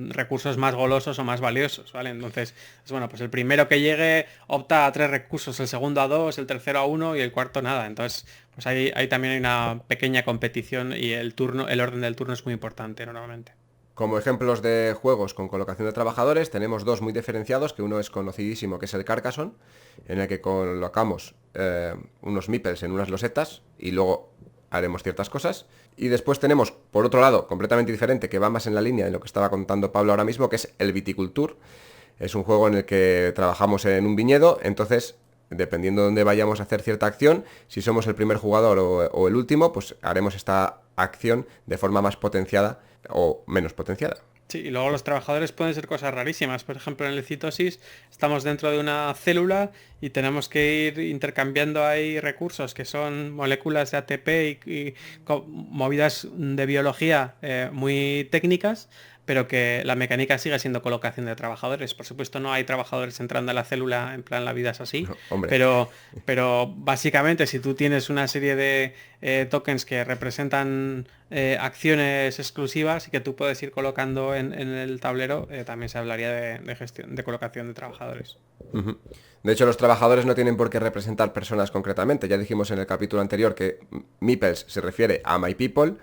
recursos más golosos o más valiosos, ¿vale? Entonces, bueno, pues el primero que llegue opta a 3 recursos, el segundo a 2, el tercero a 1 y el cuarto nada. Entonces, pues ahí también hay una pequeña competición y el orden del turno es muy importante normalmente. Como ejemplos de juegos con colocación de trabajadores, tenemos dos muy diferenciados, que uno es conocidísimo, que es el Carcassonne, en el que colocamos unos meeples en unas losetas y luego haremos ciertas cosas. Y después tenemos, por otro lado, completamente diferente, que va más en la línea de lo que estaba contando Pablo ahora mismo, que es el Viticulture. Es un juego en el que trabajamos en un viñedo, entonces, dependiendo de dónde vayamos a hacer cierta acción, si somos el primer jugador o el último, pues haremos esta acción de forma más potenciada o menos potenciada. Sí, y luego los trabajadores pueden ser cosas rarísimas. Por ejemplo, en el citosis estamos dentro de una célula y tenemos que ir intercambiando ahí recursos que son moléculas de ATP y movidas de biología muy técnicas, pero que la mecánica sigue siendo colocación de trabajadores. Por supuesto, no hay trabajadores entrando a la célula, en plan la vida es así, No, hombre. pero básicamente si tú tienes una serie de tokens que representan acciones exclusivas y que tú puedes ir colocando en el tablero, también se hablaría de gestión, de colocación de trabajadores. Ujú. De hecho, los trabajadores no tienen por qué representar personas concretamente. Ya dijimos en el capítulo anterior que Meeples se refiere a My People,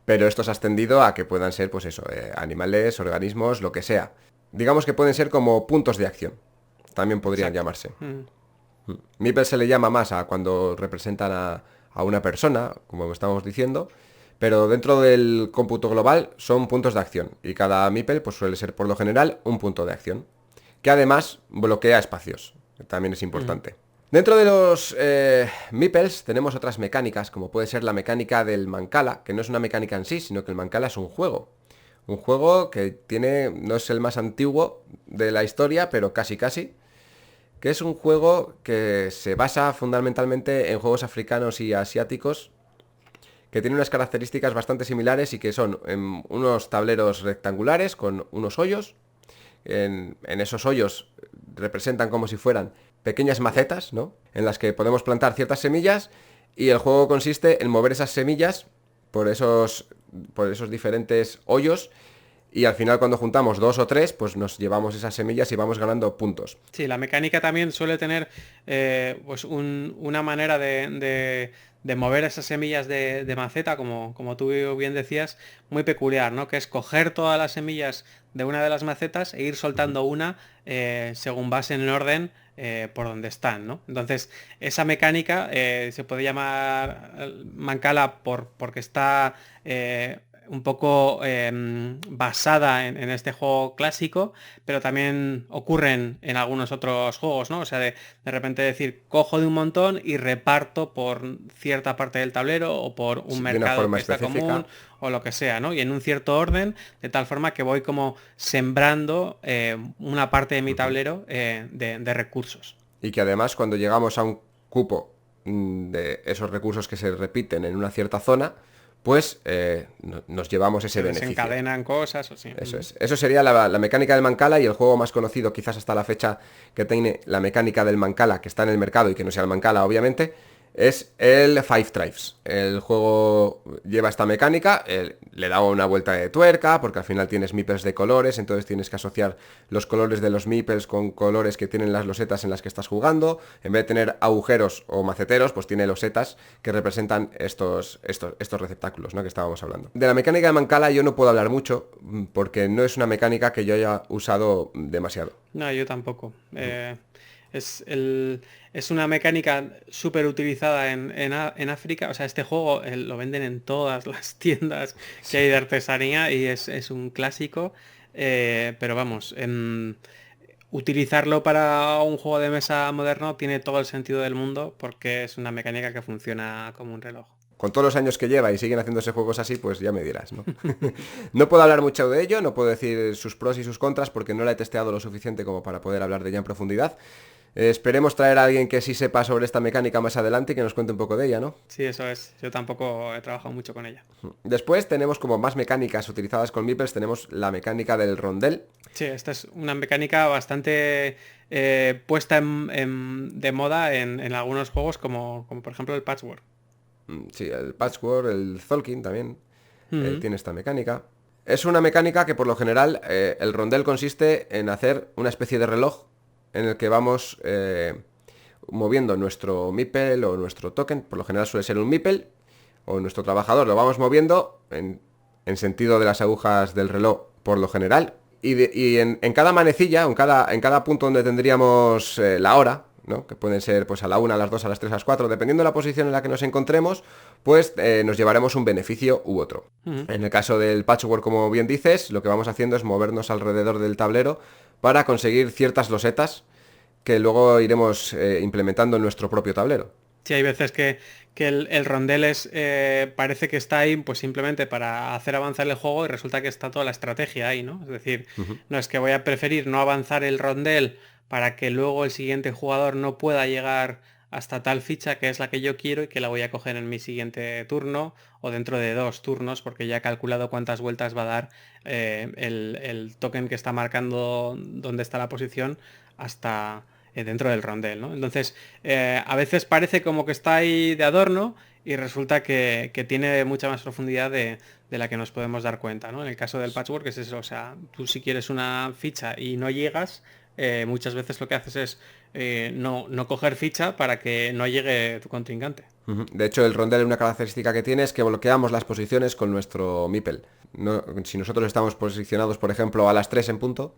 pero esto se ha extendido a que puedan ser, pues eso, animales, organismos, lo que sea. Digamos que pueden ser como puntos de acción. También podrían Exacto. llamarse. Meeple se le llama más a cuando representan a una persona, como estábamos diciendo, pero dentro del cómputo global son puntos de acción y cada Meeple pues suele ser por lo general un punto de acción, que además bloquea espacios, que también es importante. Dentro de los Meeples tenemos otras mecánicas, como puede ser la mecánica del Mancala, que no es una mecánica en sí, sino que el Mancala es un juego. Un juego que tiene, no es el más antiguo de la historia, pero casi casi, que es un juego que se basa fundamentalmente en juegos africanos y asiáticos, que tiene unas características bastante similares y que son unos tableros rectangulares con unos hoyos. En esos hoyos representan como si fueran pequeñas macetas, ¿no? En las que podemos plantar ciertas semillas y el juego consiste en mover esas semillas por esos diferentes hoyos y al final cuando juntamos dos o tres, pues nos llevamos esas semillas y vamos ganando puntos. Sí, la mecánica también suele tener pues una manera de mover esas semillas de maceta, como tú bien decías, muy peculiar, ¿no? Que es coger todas las semillas de una de las macetas e ir soltando una según vas en orden por donde están, ¿no? Entonces, esa mecánica se puede llamar Mancala porque está un poco basada en este juego clásico, pero también ocurren en algunos otros juegos, ¿no? O sea, de repente decir, cojo de un montón y reparto por cierta parte del tablero o por un Sí, de una mercado forma que está específica. común o lo que sea, ¿no? Y en un cierto orden, de tal forma que voy como sembrando una parte de mi tablero de recursos. Y que además cuando llegamos a un cupo de esos recursos que se repiten en una cierta zona, pues nos llevamos ese Se beneficio. desencadenan cosas o sí. Eso es. Eso sería la mecánica del Mancala y el juego más conocido quizás hasta la fecha que tiene la mecánica del Mancala, que está en el mercado y que no sea el Mancala, obviamente, es el Five Tribes. El juego lleva esta mecánica, le da una vuelta de tuerca, porque al final tienes meeples de colores, entonces tienes que asociar los colores de los meeples con colores que tienen las losetas en las que estás jugando. En vez de tener agujeros o maceteros, pues tiene losetas que representan estos receptáculos, ¿no? Que estábamos hablando. De la mecánica de Mancala yo no puedo hablar mucho, porque no es una mecánica que yo haya usado demasiado. No, yo tampoco. Es una mecánica súper utilizada en África. O sea, este juego lo venden en todas las tiendas que hay de artesanía y es un clásico. Pero vamos, utilizarlo para un juego de mesa moderno tiene todo el sentido del mundo porque es una mecánica que funciona como un reloj. Con todos los años que lleva y siguen haciéndose juegos así, pues ya me dirás, ¿no? No puedo hablar mucho de ello, no puedo decir sus pros y sus contras porque no la he testeado lo suficiente como para poder hablar de ella en profundidad. Esperemos traer a alguien que sí sepa sobre esta mecánica más adelante y que nos cuente un poco de ella, ¿no? Sí, eso es. Yo tampoco he trabajado mucho con ella. Después tenemos como más mecánicas utilizadas con meeples, tenemos la mecánica del rondel. Sí, esta es una mecánica bastante puesta de moda en algunos juegos como por ejemplo el Patchwork. Sí, el Patchwork, el Tolkien también Ujú. tiene esta mecánica. Es una mecánica que por lo general el rondel consiste en hacer una especie de reloj en el que vamos moviendo nuestro meeple o nuestro token, por lo general suele ser un meeple, o nuestro trabajador lo vamos moviendo en sentido de las agujas del reloj por lo general, y en cada manecilla, en cada punto donde tendríamos la hora, ¿no? Que pueden ser pues a la 1, a las 2, a las 3, a las 4, dependiendo de la posición en la que nos encontremos, pues nos llevaremos un beneficio u otro. Ujú. En el caso del patchwork, como bien dices, lo que vamos haciendo es movernos alrededor del tablero para conseguir ciertas losetas que luego iremos implementando en nuestro propio tablero. Sí, hay veces que el rondel parece que está ahí pues simplemente para hacer avanzar el juego y resulta que está toda la estrategia ahí, ¿no? Es decir, Ujú. no es que voy a preferir no avanzar el rondel para que luego el siguiente jugador no pueda llegar hasta tal ficha que es la que yo quiero y que la voy a coger en mi siguiente turno o dentro de 2 turnos porque ya he calculado cuántas vueltas va a dar el token que está marcando dónde está la posición hasta dentro del rondel, ¿no? Entonces, a veces parece como que está ahí de adorno y resulta que tiene mucha más profundidad de la que nos podemos dar cuenta, ¿no? En el caso del patchwork es eso, o sea, tú si quieres una ficha y no llegas, muchas veces lo que haces es no coger ficha para que no llegue tu contrincante. Ujú. De hecho, el rondel, una característica que tiene es que bloqueamos las posiciones con nuestro meeple. Si nosotros estamos posicionados, por ejemplo, a las 3 en punto,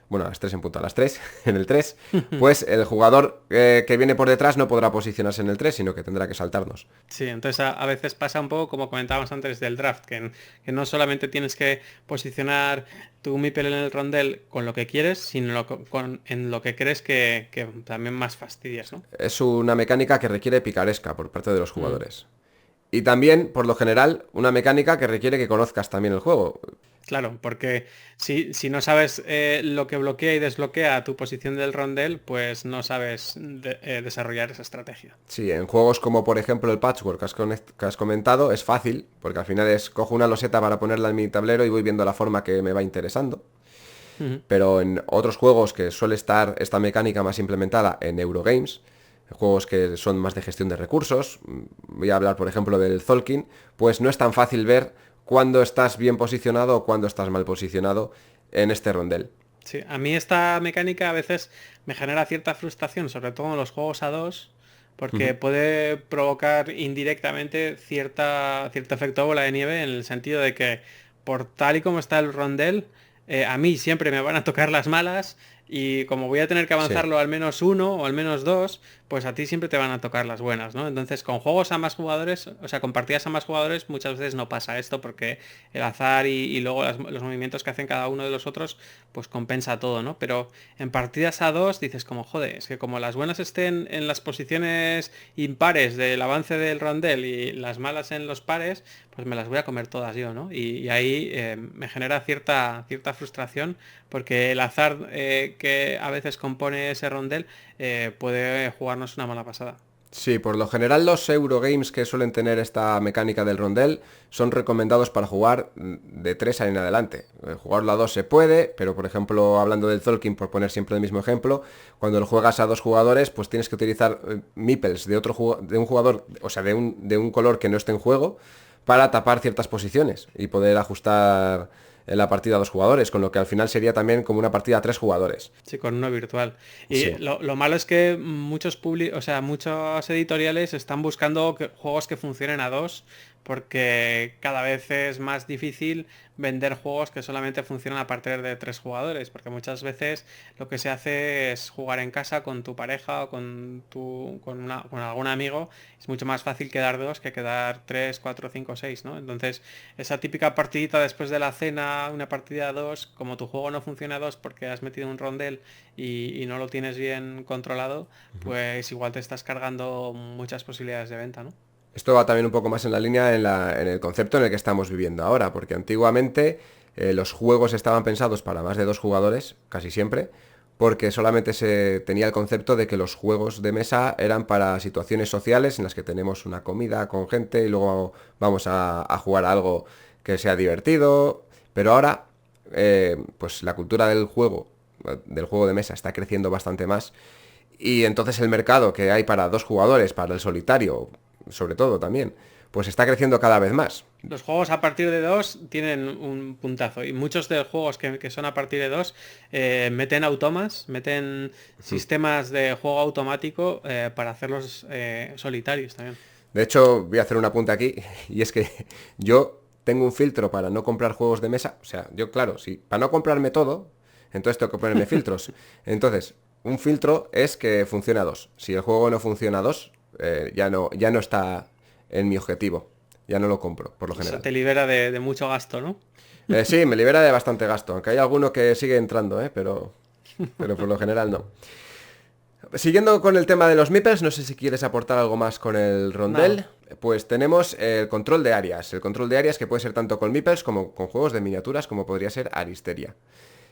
bueno, a las 3 en punto, a las 3 en el 3, pues el jugador que viene por detrás no podrá posicionarse en el 3, sino que tendrá que saltarnos. Sí, entonces a veces pasa un poco como comentábamos antes del draft, que no solamente tienes que posicionar tu meeple en el rondel con lo que quieres, sino en lo que crees que también más fastidias, ¿no? Es una mecánica que requiere picaresca por parte de los Mm. jugadores. Y también, por lo general, una mecánica que requiere que conozcas también el juego. Claro, porque si no sabes lo que bloquea y desbloquea tu posición del rondel, pues no sabes desarrollar esa estrategia. Sí, en juegos como por ejemplo el Patchwork que has comentado, es fácil, porque al final es cojo una loseta para ponerla en mi tablero y voy viendo la forma que me va interesando. Ujú. Pero en otros juegos que suele estar esta mecánica más implementada en Eurogames, juegos que son más de gestión de recursos, voy a hablar por ejemplo del Tolkien, pues no es tan fácil ver cuándo estás bien posicionado o cuándo estás mal posicionado en este rondel. Sí, a mí esta mecánica a veces me genera cierta frustración, sobre todo en los juegos a dos, porque Ujú. puede provocar indirectamente cierto efecto bola de nieve en el sentido de que por tal y como está el rondel, a mí siempre me van a tocar las malas y como voy a tener que Sí. avanzarlo al menos uno o al menos dos, pues a ti siempre te van a tocar las buenas, ¿no? Entonces con juegos a más jugadores, o sea, con partidas a más jugadores, muchas veces no pasa esto porque el azar y luego los movimientos que hacen cada uno de los otros pues compensa todo, ¿no? Pero en partidas a dos dices como, joder, es que como las buenas estén en las posiciones impares del avance del rondel y las malas en los pares, pues me las voy a comer todas yo, ¿no? Y ahí me genera cierta frustración porque el azar que a veces compone ese rondel puede jugarnos una mala pasada. Sí, por lo general los Eurogames que suelen tener esta mecánica del rondel son recomendados para jugar de 3 en adelante. Jugarlo a 2 se puede, pero por ejemplo, hablando del Tolkien, por poner siempre el mismo ejemplo, cuando lo juegas a 2 jugadores, pues tienes que utilizar meeples de un jugador, o sea, de un color que no esté en juego, para tapar ciertas posiciones y poder ajustar en la partida a 2 jugadores, con lo que al final sería también como una partida a 3 jugadores. Sí, con uno virtual. Y Sí. lo malo es que muchos o sea, muchos editoriales están buscando juegos que funcionen a dos porque cada vez es más difícil vender juegos que solamente funcionan a partir de 3 jugadores, porque muchas veces lo que se hace es jugar en casa con tu pareja o con algún amigo. Es mucho más fácil quedar dos que quedar tres, cuatro, cinco, seis, ¿no? Entonces, esa típica partidita después de la cena, una partida a dos, como tu juego no funciona a dos porque has metido un rondel y no lo tienes bien controlado, pues igual te estás cargando muchas posibilidades de venta, ¿no? Esto va también un poco más en la línea en el concepto en el que estamos viviendo ahora, porque antiguamente los juegos estaban pensados para más de 2 jugadores, casi siempre, porque solamente se tenía el concepto de que los juegos de mesa eran para situaciones sociales en las que tenemos una comida con gente y luego vamos a jugar a algo que sea divertido, pero ahora pues la cultura del juego de mesa está creciendo bastante más y entonces el mercado que hay para 2 jugadores, para el solitario, sobre todo también, pues está creciendo cada vez más. Los juegos a partir de 2 tienen un puntazo y muchos de los juegos que son a partir de 2 meten automas, meten sistemas de juego automático para hacerlos solitarios también. De hecho, voy a hacer un apunte aquí, y es que yo tengo un filtro para no comprar juegos de mesa. O sea, yo claro, si para no comprarme todo, entonces tengo que ponerme filtros. Entonces, un filtro es que funcione a 2. Si el juego no funciona a 2, ya no está en mi objetivo. Ya no lo compro, por lo Eso general. te libera de mucho gasto, ¿no? Sí, me libera de bastante gasto, aunque hay alguno que sigue entrando, pero por lo general no. Siguiendo con el tema de los meeples, no sé si quieres aportar algo más con el rondel. Nada. Pues tenemos el control de áreas. El control de áreas que puede ser tanto con meeples como con juegos de miniaturas, como podría ser Aristeria.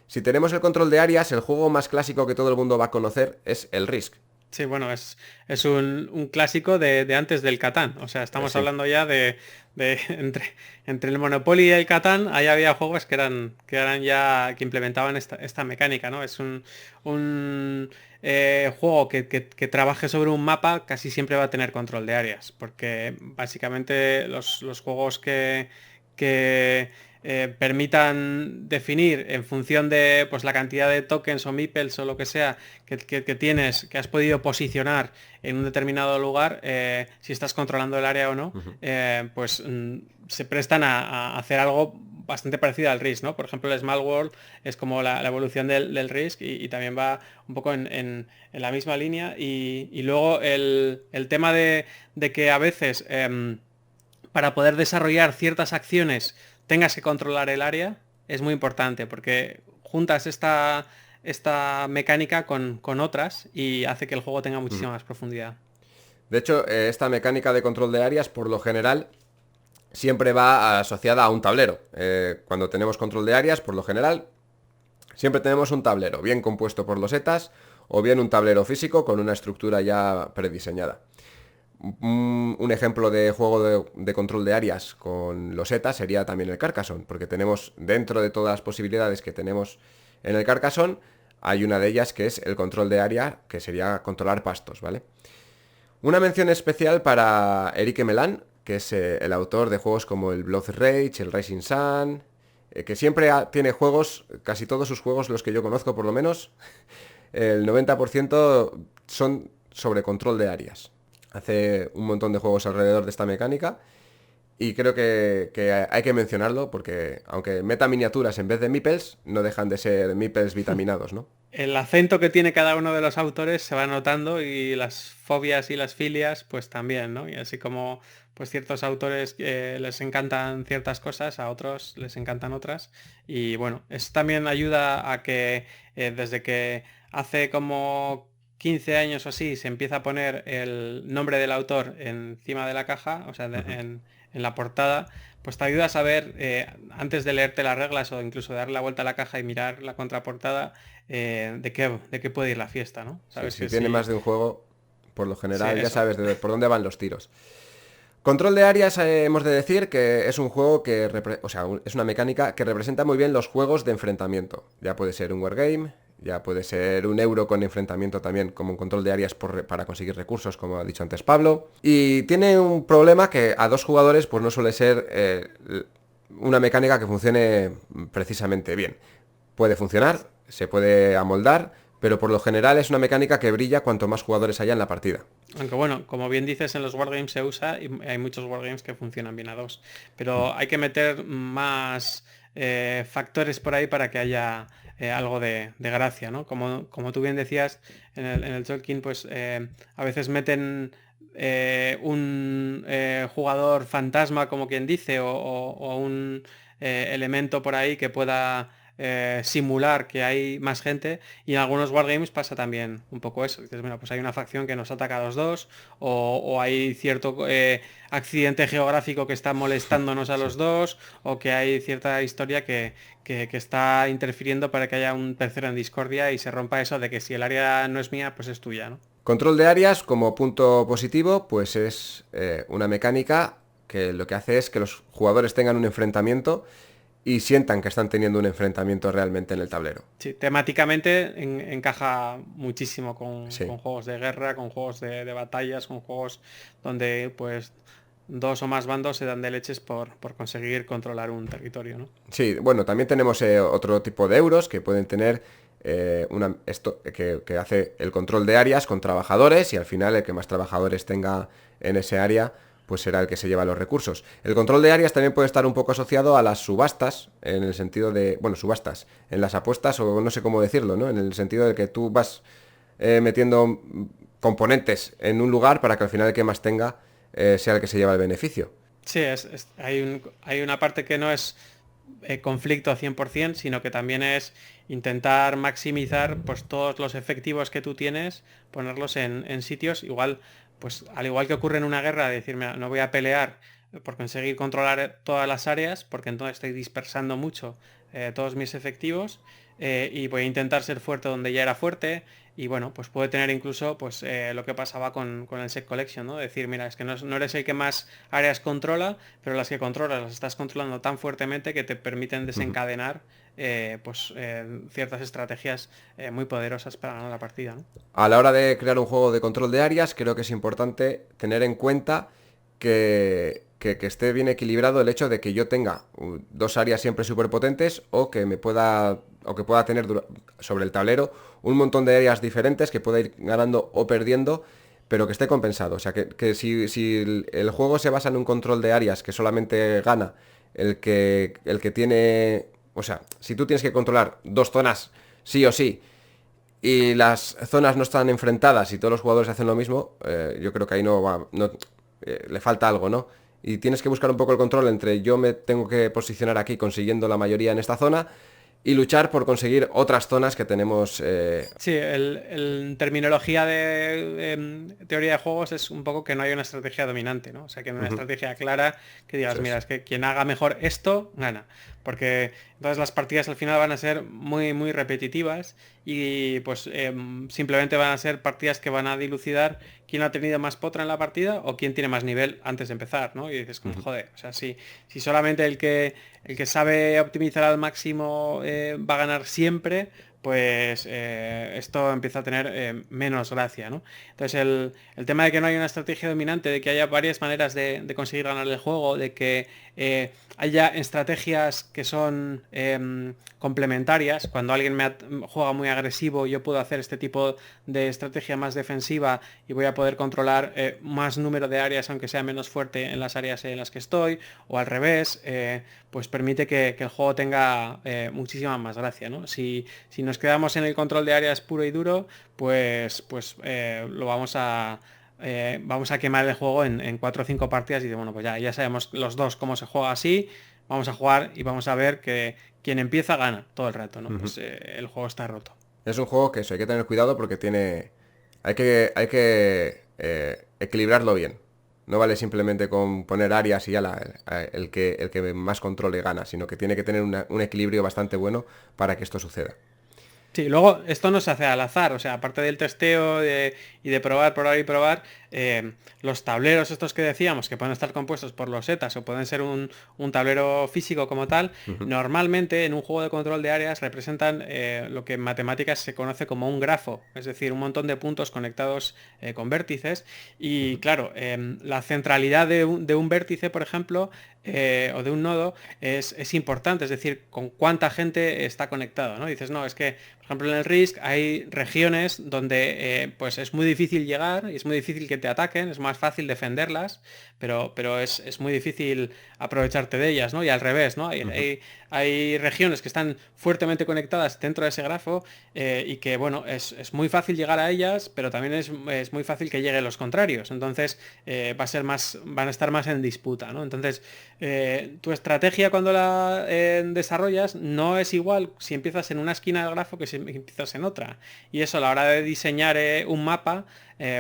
Si tenemos el control de áreas, el juego más clásico que todo el mundo va a conocer es el Risk. Sí, bueno, es un clásico de antes del Catán. O sea, estamos Sí. hablando ya de entre el Monopoly y el Catán, ahí había juegos que eran ya, que implementaban esta mecánica, ¿no? Es un juego que trabaje sobre un mapa, casi siempre va a tener control de áreas, porque básicamente los juegos que permitan definir en función de pues la cantidad de tokens o meeples o lo que sea que tienes, que has podido posicionar en un determinado lugar, si estás controlando el área o no, Ujú. pues se prestan a hacer algo bastante parecido al Risk, ¿no? Por ejemplo, el Small World es como la evolución del Risk y también va un poco en la misma línea. Y luego el tema de que a veces para poder desarrollar ciertas acciones tengas que controlar el área es muy importante porque juntas esta mecánica con otras y hace que el juego tenga Ujú. muchísima más profundidad. De hecho, esta mecánica de control de áreas, por lo general, siempre va asociada a un tablero. Cuando tenemos control de áreas, por lo general, siempre tenemos un tablero, bien compuesto por losetas, o bien un tablero físico con una estructura ya prediseñada. Un ejemplo de juego de control de áreas con losetas sería también el Carcassonne, porque tenemos dentro de todas las posibilidades que tenemos en el Carcassonne, hay una de ellas que es el control de área, que sería controlar pastos, ¿vale? Una mención especial para Eric Melan, que es el autor de juegos como el Blood Rage, el Rising Sun, que siempre tiene juegos, casi todos sus juegos, los que yo conozco por lo menos, el 90% son sobre control de áreas. Hace un montón de juegos alrededor de esta mecánica y creo que hay que mencionarlo porque aunque meta miniaturas en vez de meeples, no dejan de ser meeples vitaminados, ¿no? El acento que tiene cada uno de los autores se va notando y las fobias y las filias pues también, ¿no? Y así como pues ciertos autores les encantan ciertas cosas, a otros les encantan otras. Y bueno, eso también ayuda a que desde que hace como 15 años o así se empieza a poner el nombre del autor encima de la caja, o sea, Ujú. en la portada, pues te ayuda a saber, antes de leerte las reglas o incluso de darle la vuelta a la caja y mirar la contraportada, de qué puede ir la fiesta, ¿no? Sí, Sabes si que tiene más sí, de un juego, por lo sí, general ya eso. sabes por dónde van los tiros. Control de áreas, hemos de decir que es un juego o sea, es una mecánica que representa muy bien los juegos de enfrentamiento. Ya puede ser un wargame, ya puede ser un euro con enfrentamiento también, como un control de áreas para conseguir recursos, como ha dicho antes Pablo. Y tiene un problema que a 2 jugadores pues no suele ser una mecánica que funcione precisamente bien. Puede funcionar, se puede amoldar, pero por lo general es una mecánica que brilla cuanto más jugadores haya en la partida. Aunque bueno, como bien dices, en los wargames se usa y hay muchos wargames que funcionan bien a dos. Pero hay que meter más factores por ahí para que haya algo de gracia, ¿no? Como tú bien decías, en el Tolkien, pues a veces meten un jugador fantasma, como quien dice, o un elemento por ahí que pueda simular que hay más gente, y en algunos wargames pasa también un poco eso. Dices, bueno, pues hay una facción que nos ataca a los dos, o hay cierto accidente geográfico que está molestándonos a los dos, o que hay cierta historia que está interfiriendo para que haya un tercero en discordia y se rompa eso de que si el área no es mía, pues es tuya, ¿no? Control de áreas como punto positivo, pues es una mecánica que lo que hace es que los jugadores tengan un enfrentamiento y sientan que están teniendo un enfrentamiento realmente en el tablero. Sí, temáticamente encaja muchísimo Sí. con juegos de guerra, con juegos de batallas, con juegos donde pues dos o más bandos se dan de leches por conseguir controlar un territorio, ¿no? Sí, bueno, también tenemos otro tipo de euros que pueden tener esto que hace el control de áreas con trabajadores y al final el que más trabajadores tenga en ese área pues será el que se lleva los recursos. El control de áreas también puede estar un poco asociado a las subastas, en el sentido de, bueno, subastas, en las apuestas o no sé cómo decirlo, ¿no? En el sentido de que tú vas metiendo componentes en un lugar para que al final el que más tenga sea el que se lleva el beneficio. Sí, hay una parte que no es conflicto 100%, sino que también es intentar maximizar pues todos los efectivos que tú tienes, ponerlos en sitios, igual, pues al igual que ocurre en una guerra, decirme, no voy a pelear por conseguir controlar todas las áreas, porque entonces estoy dispersando mucho todos mis efectivos, y voy a intentar ser fuerte donde ya era fuerte. Y bueno, pues puede tener incluso pues lo que pasaba con el Set Collection, ¿no? Decir, mira, es que no eres el que más áreas controla, pero las que controlas las estás controlando tan fuertemente que te permiten desencadenar ciertas estrategias muy poderosas para ganar la partida, ¿no? A la hora de crear un juego de control de áreas, creo que es importante tener en cuenta que esté bien equilibrado el hecho de que yo tenga dos áreas siempre súper potentes o que pueda tener sobre el tablero un montón de áreas diferentes que pueda ir ganando o perdiendo, pero que esté compensado. O sea, que si el juego se basa en un control de áreas que solamente gana el que tiene... O sea, si tú tienes que controlar dos zonas sí o sí, y las zonas no están enfrentadas y todos los jugadores hacen lo mismo, yo creo que ahí le falta algo, ¿no? Y tienes que buscar un poco el control entre yo me tengo que posicionar aquí consiguiendo la mayoría en esta zona y luchar por conseguir otras zonas que tenemos. Sí, el terminología de teoría de juegos es un poco que no hay una estrategia dominante, ¿no? O sea, que no hay una estrategia clara que digas, Eso mira, es. es que quien haga mejor esto, gana. Porque entonces las partidas al final van a ser muy, muy repetitivas y pues simplemente van a ser partidas que van a dilucidar quién ha tenido más potra en la partida o quién tiene más nivel antes de empezar, ¿no? Y dices, como, joder, o sea, si solamente el que sabe optimizar al máximo va a ganar siempre, pues esto empieza a tener menos gracia, ¿no? Entonces el tema de que no hay una estrategia dominante, de que haya varias maneras de conseguir ganar el juego, de que haya estrategias que son complementarias. Cuando alguien juega muy agresivo, yo puedo hacer este tipo de estrategia más defensiva y voy a poder controlar más número de áreas, aunque sea menos fuerte en las áreas en las que estoy, o al revés, pues permite que el juego tenga muchísima más gracia, ¿no? Si nos quedamos en el control de áreas puro y duro, pues lo vamos a quemar el juego en 4 o 5 partidas y bueno, pues ya sabemos los dos cómo se juega así, vamos a jugar y vamos a ver que quien empieza gana todo el rato, ¿no? Pues el juego está roto. Es un juego que eso, hay que tener cuidado porque tiene... Hay que equilibrarlo bien. No vale simplemente con poner áreas y ya el que más controle gana, sino que tiene que tener un equilibrio bastante bueno para que esto suceda. Sí, luego esto no se hace al azar, o sea, aparte del testeo y de probar y probar, los tableros estos que decíamos, que pueden estar compuestos por losetas o pueden ser un tablero físico como tal, normalmente en un juego de control de áreas representan lo que en matemáticas se conoce como un grafo, es decir, un montón de puntos conectados con vértices. Y claro, la centralidad de un vértice, por ejemplo, o de un nodo es importante, es decir, con cuánta gente está conectado, ¿no? Dices, no, es que, por ejemplo, en el Risk hay regiones donde pues es muy difícil llegar y es muy difícil que te ataquen, es más fácil defenderlas, pero es muy difícil aprovecharte de ellas, ¿no? Y al revés, ¿no? Hay regiones que están fuertemente conectadas dentro de ese grafo y que, bueno, es muy fácil llegar a ellas, pero también es muy fácil que lleguen los contrarios. Entonces, van a estar más en disputa, ¿no? Entonces, tu estrategia cuando la desarrollas no es igual si empiezas en una esquina del grafo que si empiezas en otra. Y eso a la hora de diseñar un mapa,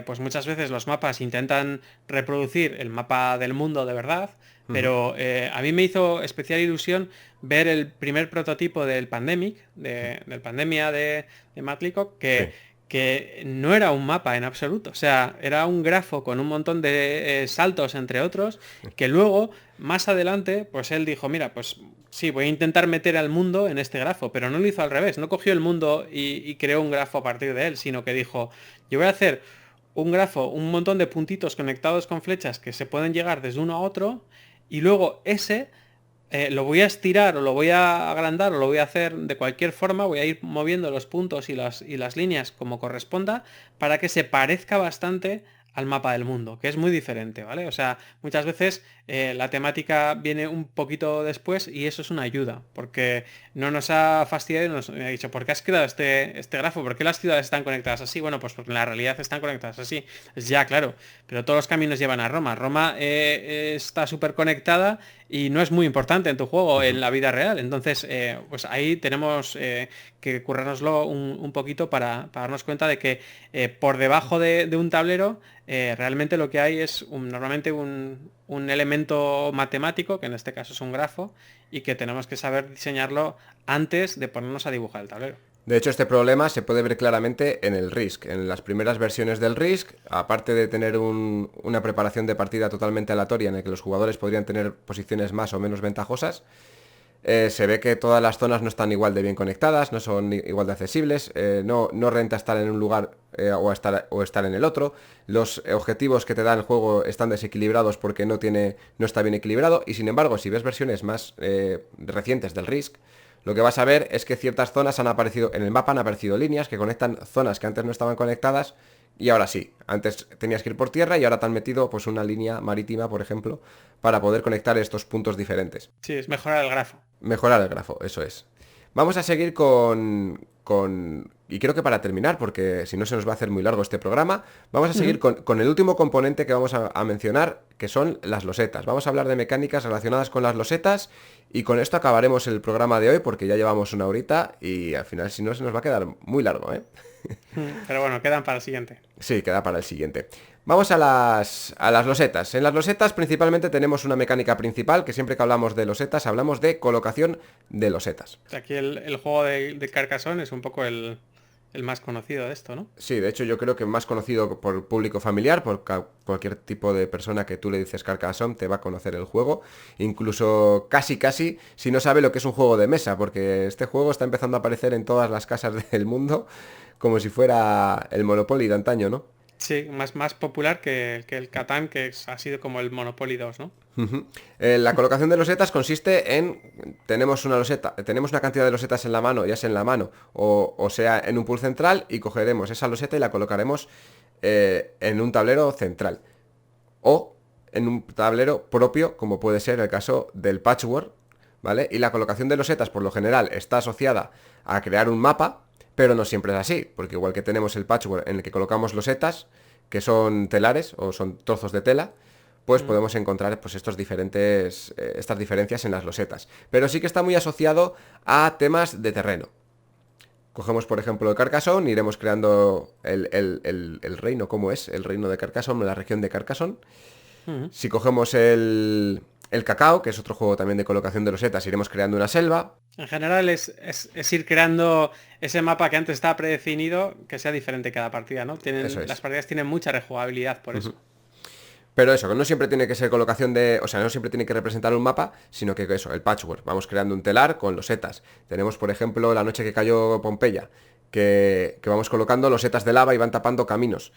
pues muchas veces los mapas intentan reproducir el mapa del mundo de verdad, pero a mí me hizo especial ilusión ver el primer prototipo del Pandemic, del Pandemia de Matt Leacock, Sí. que no era un mapa en absoluto, o sea, era un grafo con un montón de saltos entre otros, que luego, más adelante, pues él dijo, mira, pues sí, voy a intentar meter al mundo en este grafo, pero no lo hizo al revés, no cogió el mundo y creó un grafo a partir de él, sino que dijo, yo voy a hacer un grafo, un montón de puntitos conectados con flechas que se pueden llegar desde uno a otro, y luego ese lo voy a estirar o lo voy a agrandar o lo voy a hacer de cualquier forma, voy a ir moviendo los puntos y las líneas como corresponda para que se parezca bastante al mapa del mundo, que es muy diferente, ¿vale? O sea, muchas veces la temática viene un poquito después y eso es una ayuda, porque no nos ha fastidiado y nos ha dicho, ¿por qué has creado este grafo? ¿Por qué las ciudades están conectadas así? Bueno, pues porque en la realidad están conectadas así. Es ya, claro, pero todos los caminos llevan a Roma. Roma está súper conectada y no es muy importante en tu juego, en la vida real. Entonces, pues ahí tenemos que currárnoslo un poquito para darnos cuenta de que por debajo de un tablero realmente lo que hay es normalmente un elemento matemático, que en este caso es un grafo, y que tenemos que saber diseñarlo antes de ponernos a dibujar el tablero. De hecho, este problema se puede ver claramente en el Risk. En las primeras versiones del Risk, aparte de tener una preparación de partida totalmente aleatoria en la que los jugadores podrían tener posiciones más o menos ventajosas, se ve que todas las zonas no están igual de bien conectadas, no son igual de accesibles, no renta estar en un lugar o estar en el otro. Los objetivos que te da el juego están desequilibrados porque no está bien equilibrado. Y sin embargo, si ves versiones más recientes del Risk, lo que vas a ver es que ciertas zonas han aparecido, en el mapa han aparecido líneas que conectan zonas que antes no estaban conectadas y ahora sí. Antes tenías que ir por tierra y ahora te han metido pues una línea marítima, por ejemplo, para poder conectar estos puntos diferentes. Sí, es mejorar el grafo. Mejorar el grafo, eso es. Vamos a seguir y creo que para terminar, porque si no se nos va a hacer muy largo este programa, vamos a seguir con el último componente que vamos a mencionar, que son las losetas. Vamos a hablar de mecánicas relacionadas con las losetas y con esto acabaremos el programa de hoy porque ya llevamos una horita y al final si no se nos va a quedar muy largo, ¿eh? Pero bueno, quedan para el siguiente. Sí, queda para el siguiente. Vamos a las losetas. En las losetas principalmente tenemos una mecánica principal, que siempre que hablamos de losetas hablamos de colocación de losetas. Aquí el juego de Carcassonne es un poco el más conocido de esto, ¿no? Sí, de hecho yo creo que más conocido por el público familiar, por cualquier tipo de persona que tú le dices Carcassonne te va a conocer el juego. Incluso casi, si no sabe lo que es un juego de mesa, porque este juego está empezando a aparecer en todas las casas del mundo como si fuera el Monopoly de antaño, ¿no? Sí, más popular que el Catán, ha sido como el Monopoly 2, ¿no? Ujú. La colocación de losetas consiste en, tenemos una loseta, tenemos una cantidad de losetas en la mano, ya sea en la mano o sea en un pool central y cogeremos esa loseta y la colocaremos en un tablero central o en un tablero propio, como puede ser el caso del patchwork, ¿vale? Y la colocación de losetas por lo general está asociada a crear un mapa, pero no siempre es así, porque igual que tenemos el patchwork en el que colocamos losetas, que son telares o son trozos de tela, pues podemos encontrar pues estas diferencias en las losetas. Pero sí que está muy asociado a temas de terreno. Cogemos, por ejemplo, el Carcassonne, iremos creando el reino, ¿cómo es? El reino de Carcassonne, la región de Carcassonne. Si cogemos el El Cacao, que es otro juego también de colocación de losetas, iremos creando una selva. En general es ir creando ese mapa que antes estaba predefinido, que sea diferente cada partida, ¿no? Eso Las es. partidas tienen mucha rejugabilidad por eso. Pero eso, que no siempre tiene que ser colocación de... O sea, no siempre tiene que representar un mapa, sino que eso, el patchwork. Vamos creando un telar con losetas. Tenemos, por ejemplo, la noche que cayó Pompeya, que vamos colocando losetas de lava y van tapando caminos.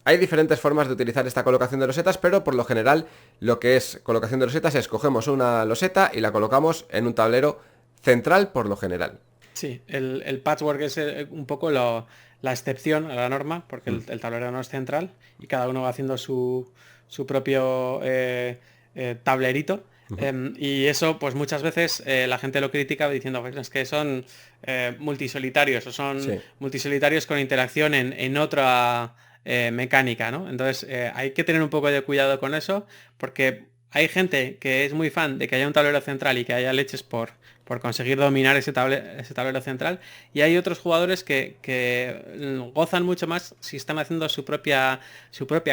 Hay diferentes formas de utilizar esta colocación de losetas, pero por lo general lo que es colocación de losetas es cogemos una loseta y la colocamos en un tablero central por lo general. Sí, el patchwork es un poco la excepción a la norma, porque el tablero no es central y cada uno va haciendo su propio tablerito. Y eso, pues muchas veces la gente lo critica diciendo "Pues es que son multisolitarios o son Sí. multisolitarios con interacción en otra mecánica, ¿no? Entonces hay que tener un poco de cuidado con eso, porque hay gente que es muy fan de que haya un tablero central y que haya leches por conseguir dominar ese tablero central. Y hay otros jugadores que gozan mucho más si están haciendo su propia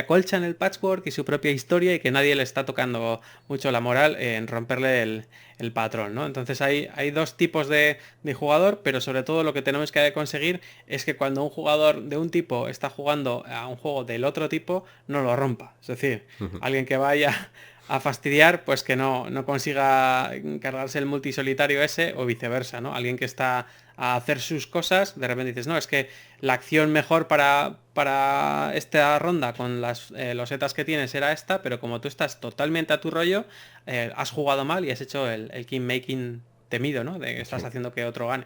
colcha en el patchwork y su propia historia y que nadie le está tocando mucho la moral en romperle el patrón, ¿no? Entonces hay dos tipos de jugador, pero sobre todo lo que tenemos que conseguir es que cuando un jugador de un tipo está jugando a un juego del otro tipo, no lo rompa. Es decir, alguien que vaya a fastidiar, pues que no consiga cargarse el multisolitario ese o viceversa, ¿no? Alguien que está a hacer sus cosas, de repente dices, no, es que la acción mejor para esta ronda con las losetas que tienes era esta, pero como tú estás totalmente a tu rollo, has jugado mal y has hecho el king making temido, ¿no? De que estás haciendo que otro gane.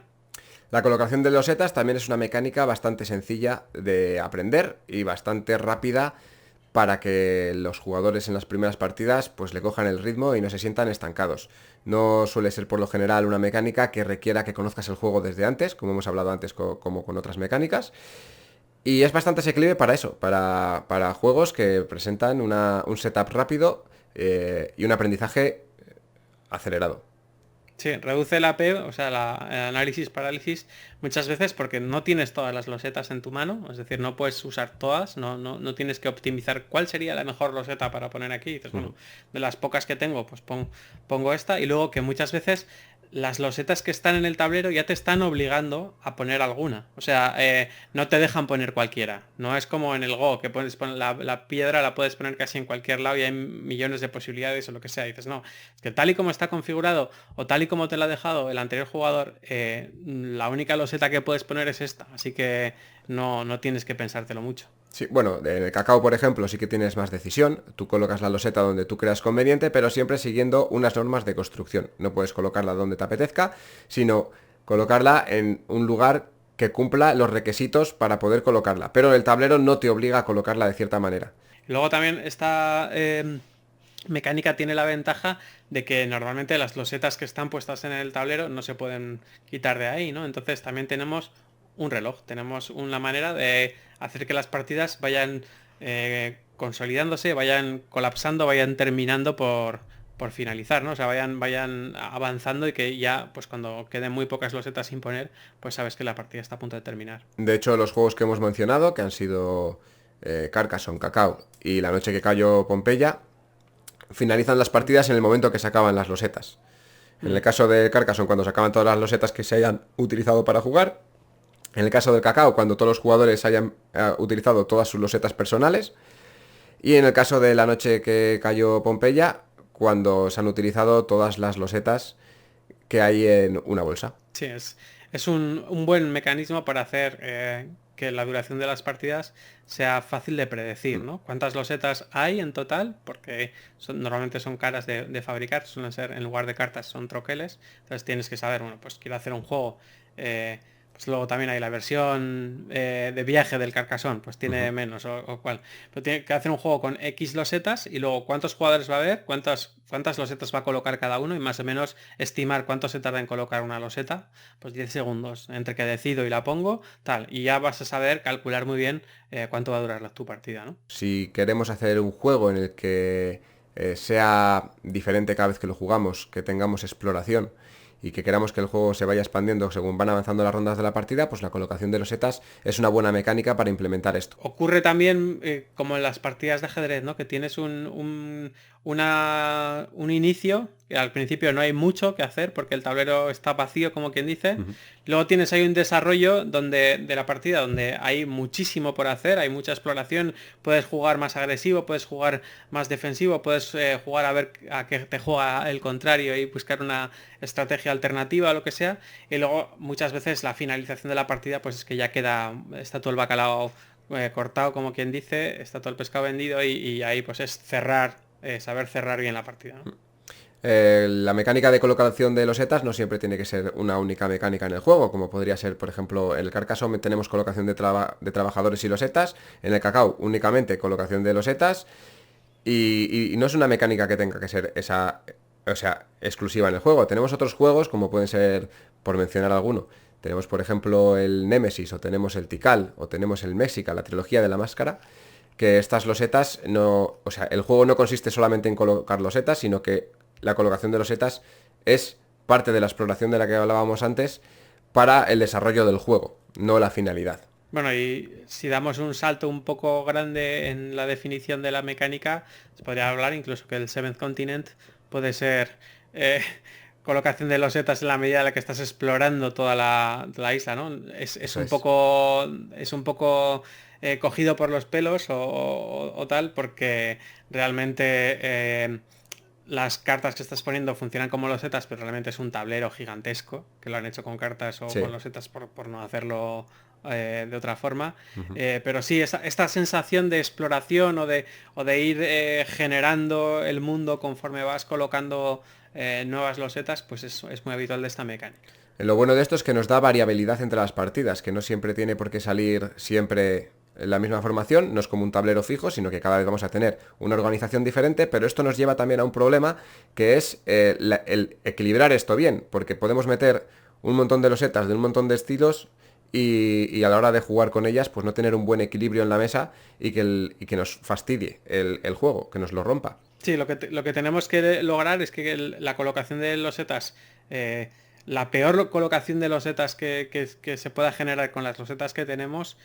La colocación de losetas también es una mecánica bastante sencilla de aprender y bastante rápida para que los jugadores en las primeras partidas pues le cojan el ritmo y no se sientan estancados. No suele ser por lo general una mecánica que requiera que conozcas el juego desde antes, como hemos hablado antes como con otras mecánicas. Y es bastante asequible para eso, para juegos que presentan un setup rápido y un aprendizaje acelerado. Sí, reduce la P, o sea, el análisis parálisis muchas veces porque no tienes todas las losetas en tu mano, es decir, no puedes usar todas, no tienes que optimizar cuál sería la mejor loseta para poner aquí. Dices, bueno, de las pocas que tengo, pues pongo esta y luego que muchas veces las losetas que están en el tablero ya te están obligando a poner alguna. O sea, no te dejan poner cualquiera. No es como en el Go, que puedes poner la piedra, la puedes poner casi en cualquier lado y hay millones de posibilidades o lo que sea. Y dices, no, es que tal y como está configurado o tal y como te lo ha dejado el anterior jugador, la única loseta que puedes poner es esta. Así que no tienes que pensártelo mucho. Sí, bueno, en el Cacao, por ejemplo, sí que tienes más decisión. Tú colocas la loseta donde tú creas conveniente, pero siempre siguiendo unas normas de construcción. No puedes colocarla donde te apetezca, sino colocarla en un lugar que cumpla los requisitos para poder colocarla. Pero el tablero no te obliga a colocarla de cierta manera. Luego también esta mecánica tiene la ventaja de que normalmente las losetas que están puestas en el tablero no se pueden quitar de ahí, ¿no? Entonces también tenemos un reloj, tenemos una manera de hacer que las partidas vayan consolidándose, vayan colapsando, vayan terminando por finalizar, ¿no? O sea, vayan avanzando y que ya, pues cuando queden muy pocas losetas sin poner, pues sabes que la partida está a punto de terminar. De hecho, los juegos que hemos mencionado, que han sido Carcassonne, Cacao y La noche que cayó Pompeya, finalizan las partidas en el momento que se acaban las losetas. En el caso de Carcassonne, cuando se acaban todas las losetas que se hayan utilizado para jugar. En el caso del Cacao, cuando todos los jugadores hayan utilizado todas sus losetas personales. Y en el caso de La noche que cayó Pompeya, cuando se han utilizado todas las losetas que hay en una bolsa. Sí, es un buen mecanismo para hacer que la duración de las partidas sea fácil de predecir, ¿no? ¿Cuántas losetas hay en total? Porque normalmente son caras de fabricar, suelen ser, en lugar de cartas, son troqueles. Entonces tienes que saber, bueno, pues quiero hacer un juego. Pues luego también hay la versión de viaje del Carcassonne, pues tiene menos o cual. Pero tiene que hacer un juego con X losetas y luego cuántos jugadores va a haber, cuántas losetas va a colocar cada uno y más o menos estimar cuánto se tarda en colocar una loseta, pues 10 segundos entre que decido y la pongo, tal, y ya vas a saber calcular muy bien cuánto va a durar tu partida, ¿no? Si queremos hacer un juego en el que sea diferente cada vez que lo jugamos, que tengamos exploración y que queramos que el juego se vaya expandiendo según van avanzando las rondas de la partida, pues la colocación de losetas es una buena mecánica para implementar esto. Ocurre también como en las partidas de ajedrez, ¿no? Que tienes un inicio, que al principio no hay mucho que hacer porque el tablero está vacío, como quien dice. Ujú. Luego tienes ahí un desarrollo de la partida donde hay muchísimo por hacer, hay mucha exploración, puedes jugar más agresivo, puedes jugar más defensivo, puedes jugar a ver a qué te juega el contrario y buscar una estrategia alternativa o lo que sea. Y luego muchas veces la finalización de la partida pues es que ya está todo el bacalao cortado, como quien dice, está todo el pescado vendido y ahí pues es cerrar, saber cerrar bien la partida, ¿no? La mecánica de colocación de losetas no siempre tiene que ser una única mecánica en el juego, como podría ser, por ejemplo, en el Carcassonne tenemos colocación de trabajadores y losetas, en el Cacao únicamente colocación de losetas, y no es una mecánica que tenga que ser esa, o sea, exclusiva en el juego. Tenemos otros juegos, como pueden ser, por mencionar alguno, tenemos, por ejemplo, el Nemesis, o tenemos el Tikal, o tenemos el Mexica, la trilogía de la máscara, que estas losetas no, o sea, el juego no consiste solamente en colocar losetas, sino que la colocación de losetas es parte de la exploración de la que hablábamos antes para el desarrollo del juego, no la finalidad. Bueno, y si damos un salto un poco grande en la definición de la mecánica, se podría hablar incluso que el Seventh Continent puede ser eh, colocación de losetas en la medida en la que estás explorando toda la isla, ¿no? Eso es. Es un poco cogido por los pelos o tal, porque realmente las cartas que estás poniendo funcionan como losetas, pero realmente es un tablero gigantesco, que lo han hecho con cartas o con Sí. losetas por no hacerlo de otra forma. Ujú. Pero sí, esta sensación de exploración o de ir generando el mundo conforme vas colocando nuevas losetas, pues es muy habitual de esta mecánica. Lo bueno de esto es que nos da variabilidad entre las partidas, que no siempre tiene por qué salir siempre la misma formación, no es como un tablero fijo, sino que cada vez vamos a tener una organización diferente, pero esto nos lleva también a un problema que es el equilibrar esto bien, porque podemos meter un montón de losetas de un montón de estilos y a la hora de jugar con ellas, pues no tener un buen equilibrio en la mesa y que nos fastidie el juego, que nos lo rompa. Sí, lo que tenemos que lograr es que la colocación de losetas, eh, la peor colocación de losetas que se pueda generar con las losetas que tenemos,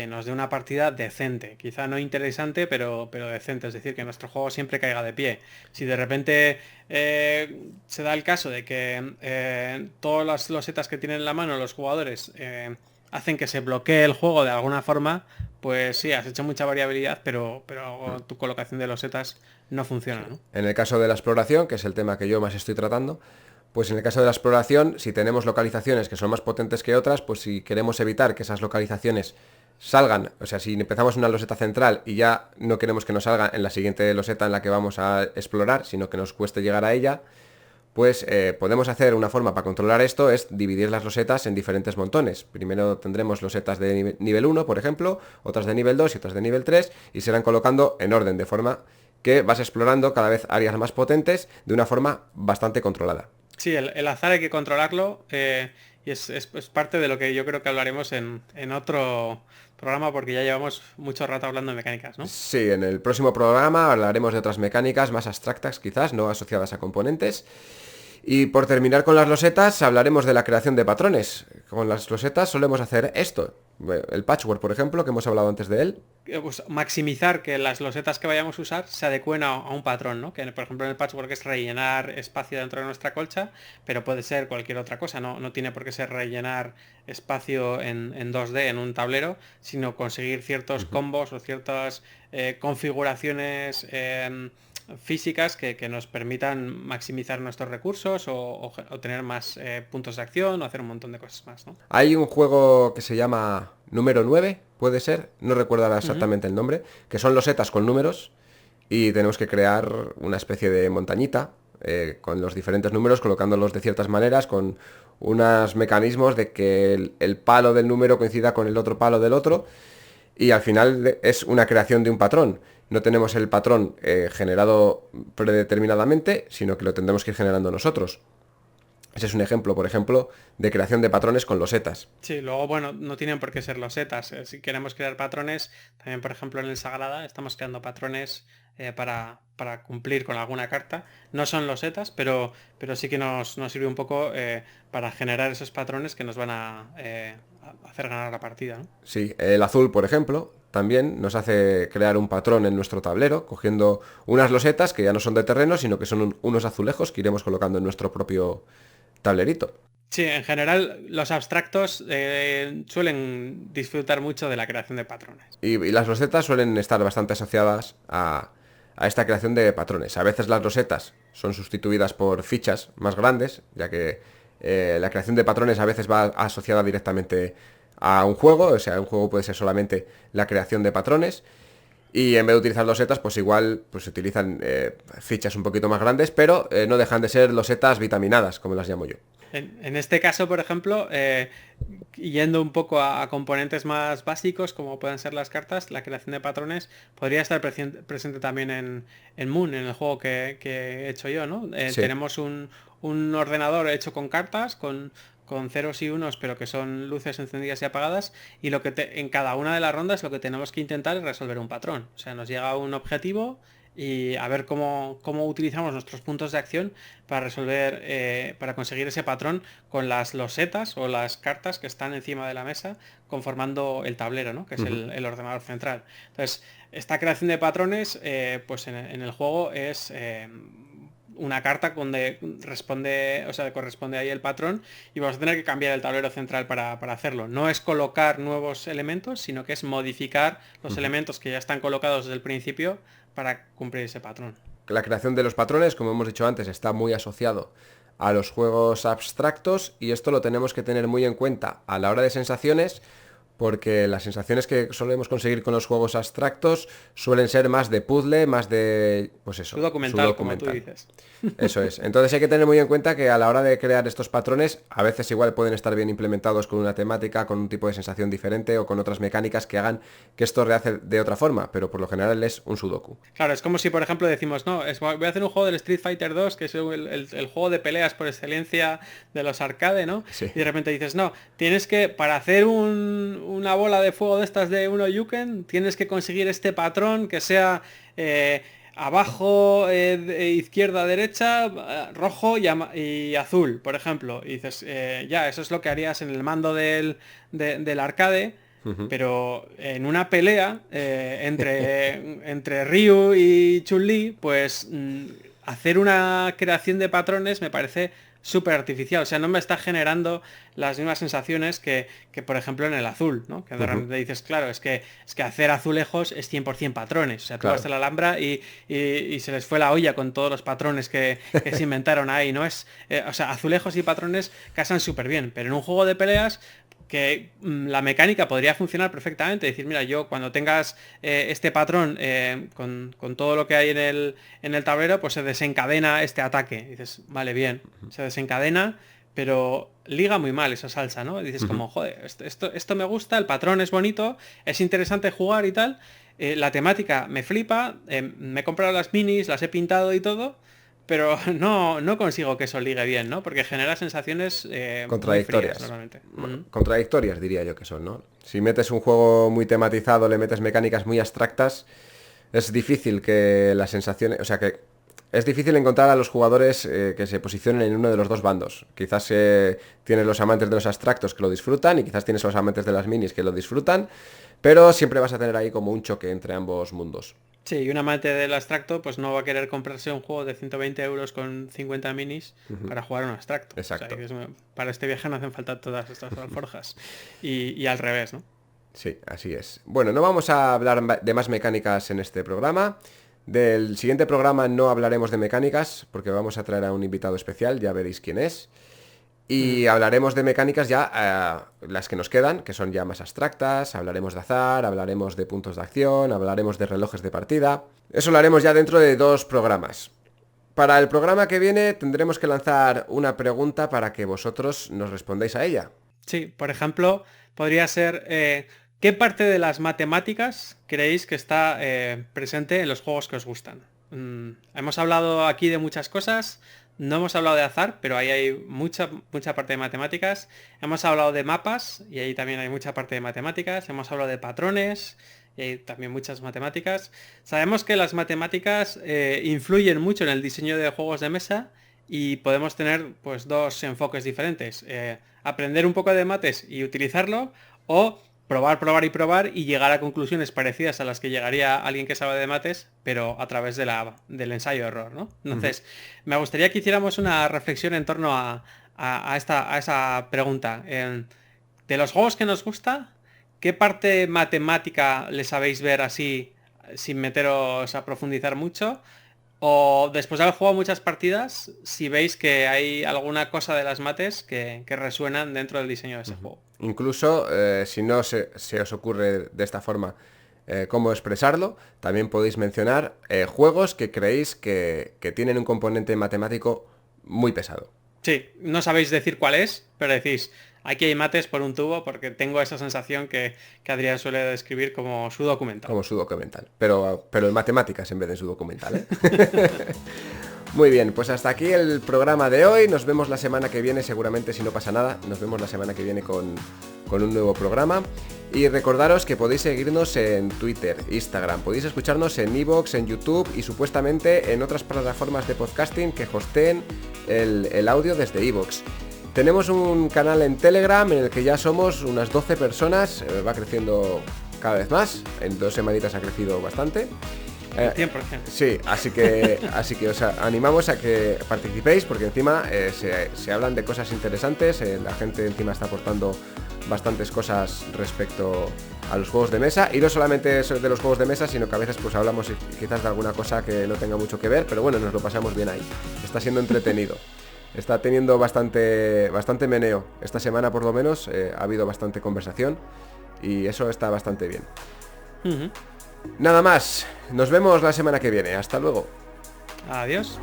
nos dé una partida decente. Quizá no interesante, pero decente. Es decir, que nuestro juego siempre caiga de pie. Si de repente se da el caso de que todas las losetas que tienen en la mano los jugadores hacen que se bloquee el juego de alguna forma, pues sí, has hecho mucha variabilidad, pero tu colocación de losetas no Sí. funciona, ¿no? En el caso de la exploración, que es el tema que yo más estoy tratando, pues en el caso de la exploración, si tenemos localizaciones que son más potentes que otras, pues si queremos evitar que esas localizaciones salgan, o sea, si empezamos una loseta central y ya no queremos que nos salga en la siguiente loseta en la que vamos a explorar, sino que nos cueste llegar a ella, pues podemos hacer una forma para controlar esto, es dividir las losetas en diferentes montones. Primero tendremos losetas de nivel 1, por ejemplo, otras de nivel 2 y otras de nivel 3, y se irán colocando en orden, de forma que vas explorando cada vez áreas más potentes de una forma bastante controlada. Sí, el azar hay que controlarlo y es parte de lo que yo creo que hablaremos en otro programa porque ya llevamos mucho rato hablando de mecánicas, ¿no? Sí, en el próximo programa hablaremos de otras mecánicas más abstractas quizás, no asociadas a componentes. Y por terminar con las losetas, hablaremos de la creación de patrones. Con las losetas solemos hacer esto. El patchwork, por ejemplo, que hemos hablado antes de él. Pues, maximizar que las losetas que vayamos a usar se adecuen a un patrón, ¿no? Que por ejemplo en el patchwork es rellenar espacio dentro de nuestra colcha, pero puede ser cualquier otra cosa, no tiene por qué ser rellenar espacio en 2D en un tablero, sino conseguir ciertos Ujú. combos o ciertas configuraciones físicas que nos permitan maximizar nuestros recursos o tener más puntos de acción o hacer un montón de cosas más, ¿no? Hay un juego que se llama Número 9, puede ser, no recuerdo ahora Ujú. exactamente el nombre, que son losetas con números y tenemos que crear una especie de montañita con los diferentes números, colocándolos de ciertas maneras, con unos mecanismos de que el palo del número coincida con el otro palo del otro, y al final es una creación de un patrón. No tenemos el patrón generado predeterminadamente, sino que lo tendremos que ir generando nosotros. Ese es un ejemplo, por ejemplo, de creación de patrones con losetas. Sí, luego, bueno, no tienen por qué ser losetas. Si queremos crear patrones, también, por ejemplo, en el Sagrada estamos creando patrones para cumplir con alguna carta. No son losetas, pero sí que nos sirve un poco para generar esos patrones que nos van hacer ganar la partida, ¿no? Sí, el azul, por ejemplo, también nos hace crear un patrón en nuestro tablero, cogiendo unas losetas que ya no son de terreno, sino que son unos azulejos que iremos colocando en nuestro propio tablerito. Sí, en general los abstractos suelen disfrutar mucho de la creación de patrones. Y las losetas suelen estar bastante asociadas a esta creación de patrones. A veces las losetas son sustituidas por fichas más grandes, ya que la creación de patrones a veces va asociada directamente a un juego, o sea, un juego puede ser solamente la creación de patrones. Y en vez de utilizar losetas, pues igual pues se utilizan fichas un poquito más grandes, pero no dejan de ser losetas vitaminadas, como las llamo yo. En este caso, por ejemplo, yendo un poco a componentes más básicos, como pueden ser las cartas, la creación de patrones podría estar presente también en Moon, en el juego que he hecho yo, ¿no? Sí. Tenemos un ordenador hecho con cartas, con ceros y unos, pero que son luces encendidas y apagadas, y en cada una de las rondas lo que tenemos que intentar es resolver un patrón. O sea, nos llega un objetivo y a ver cómo utilizamos nuestros puntos de acción para resolver, para conseguir ese patrón con las losetas o las cartas que están encima de la mesa conformando el tablero, ¿no? Que es el ordenador central. Entonces, esta creación de patrones, pues en el juego es una carta donde responde, o sea, corresponde ahí el patrón, y vamos a tener que cambiar el tablero central para hacerlo. No es colocar nuevos elementos, sino que es modificar los elementos que ya están colocados desde el principio para cumplir ese patrón. La creación de los patrones, como hemos dicho antes, está muy asociado a los juegos abstractos y esto lo tenemos que tener muy en cuenta a la hora de sensaciones, porque las sensaciones que solemos conseguir con los juegos abstractos suelen ser más de puzzle, más de, pues eso, Su documental, como tú dices. Eso es. Entonces hay que tener muy en cuenta que a la hora de crear estos patrones, a veces igual pueden estar bien implementados con una temática, con un tipo de sensación diferente o con otras mecánicas que hagan que esto rehace de otra forma, pero por lo general es un sudoku. Claro, es como si, por ejemplo, decimos, no, voy a hacer un juego del Street Fighter 2, que es el juego de peleas por excelencia de los arcade, ¿no? Sí. Y de repente dices, no, tienes que, para hacer una bola de fuego de estas de uno Yuken, tienes que conseguir este patrón que sea abajo, izquierda, derecha, rojo y azul, por ejemplo. Y dices, ya, eso es lo que harías en el mando del arcade. Pero en una pelea entre Ryu y Chun-Li, pues hacer una creación de patrones me parece súper artificial. O sea, no me está generando las mismas sensaciones que por ejemplo, en el azul, ¿no? Que de repente dices, claro, es que hacer azulejos es 100% patrones. O sea, tú vas a la Alhambra y se les fue la olla con todos los patrones que se inventaron ahí, ¿no? O sea, azulejos y patrones casan súper bien. Pero en un juego de peleas que la mecánica podría funcionar perfectamente, decir, mira, yo cuando tengas este patrón con todo lo que hay en el tablero, pues se desencadena este ataque. Y dices, vale, bien, se desencadena, pero liga muy mal esa salsa, ¿no? Y dices como, joder, esto me gusta, el patrón es bonito, es interesante jugar y tal, la temática me flipa, me he comprado las minis, las he pintado y todo, pero no consigo que eso ligue bien, ¿no? Porque genera sensaciones contradictorias. Muy frías, normalmente. Contradictorias diría yo que son, ¿no? Si metes un juego muy tematizado, le metes mecánicas muy abstractas, es difícil que las sensaciones, o sea que es difícil encontrar a los jugadores que se posicionen en uno de los dos bandos. Quizás tienes los amantes de los abstractos que lo disfrutan y quizás tienes los amantes de las minis que lo disfrutan, pero siempre vas a tener ahí como un choque entre ambos mundos. Sí, y un amante del abstracto pues no va a querer comprarse un juego de 120 euros con 50 minis para jugar un abstracto. Exacto. O sea, para este viaje no hacen falta todas estas alforjas. Y al revés, ¿no? Sí, así es. Bueno, no vamos a hablar de más mecánicas en este programa. Del siguiente programa no hablaremos de mecánicas porque vamos a traer a un invitado especial, ya veréis quién es. Y hablaremos de mecánicas ya, las que nos quedan, que son ya más abstractas, hablaremos de azar, hablaremos de puntos de acción, hablaremos de relojes de partida. Eso lo haremos ya dentro de 2 programas. Para el programa que viene tendremos que lanzar una pregunta para que vosotros nos respondáis a ella. Sí, por ejemplo, podría ser, ¿qué parte de las matemáticas creéis que está presente en los juegos que os gustan? Hemos hablado aquí de muchas cosas. No hemos hablado de azar, pero ahí hay mucha parte de matemáticas. Hemos hablado de mapas y ahí también hay mucha parte de matemáticas. Hemos hablado de patrones y hay también muchas matemáticas. Sabemos que las matemáticas influyen mucho en el diseño de juegos de mesa y podemos tener pues 2 enfoques diferentes. aprender un poco de mates y utilizarlo, o probar y llegar a conclusiones parecidas a las que llegaría alguien que sabe de mates, pero a través del ensayo-error, ¿no? Entonces, me gustaría que hiciéramos una reflexión en torno a esa pregunta. De los juegos que nos gusta, ¿qué parte matemática le sabéis ver así, sin meteros a profundizar mucho? O después de haber jugado muchas partidas, si veis que hay alguna cosa de las mates que resuenan dentro del diseño de ese juego. Incluso, si no se os ocurre de esta forma cómo expresarlo, también podéis mencionar juegos que creéis que tienen un componente matemático muy pesado. Sí, no sabéis decir cuál es, pero decís, aquí hay mates por un tubo, porque tengo esa sensación que Adrián suele describir como su documental. Como su documental, pero en matemáticas en vez de su documental, ¿eh? Muy bien, pues hasta aquí el programa de hoy. Nos vemos la semana que viene, seguramente, si no pasa nada. Nos vemos la semana que viene con un nuevo programa. Y recordaros que podéis seguirnos en Twitter, Instagram, podéis escucharnos en iVoox, en YouTube y supuestamente en otras plataformas de podcasting que hosteen el audio desde iVoox. Tenemos un canal en Telegram en el que ya somos unas 12 personas, va creciendo cada vez más, en 2 semanitas ha crecido bastante. 100%. Sí, así que os animamos a que participéis, porque encima se hablan de cosas interesantes, la gente encima está aportando bastantes cosas respecto a los juegos de mesa, y no solamente de los juegos de mesa, sino que a veces pues hablamos quizás de alguna cosa que no tenga mucho que ver, pero bueno, nos lo pasamos bien ahí, está siendo entretenido. Está teniendo bastante meneo. Esta semana por lo menos ha habido bastante conversación y eso está bastante bien. Nada más, nos vemos la semana que viene. Hasta luego. Adiós.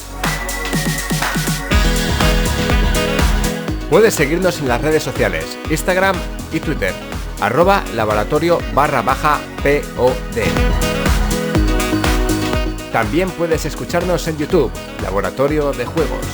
Puedes seguirnos en las redes sociales, Instagram y Twitter, @laboratorio_POD. También puedes escucharnos en YouTube, Laboratorio de Juegos.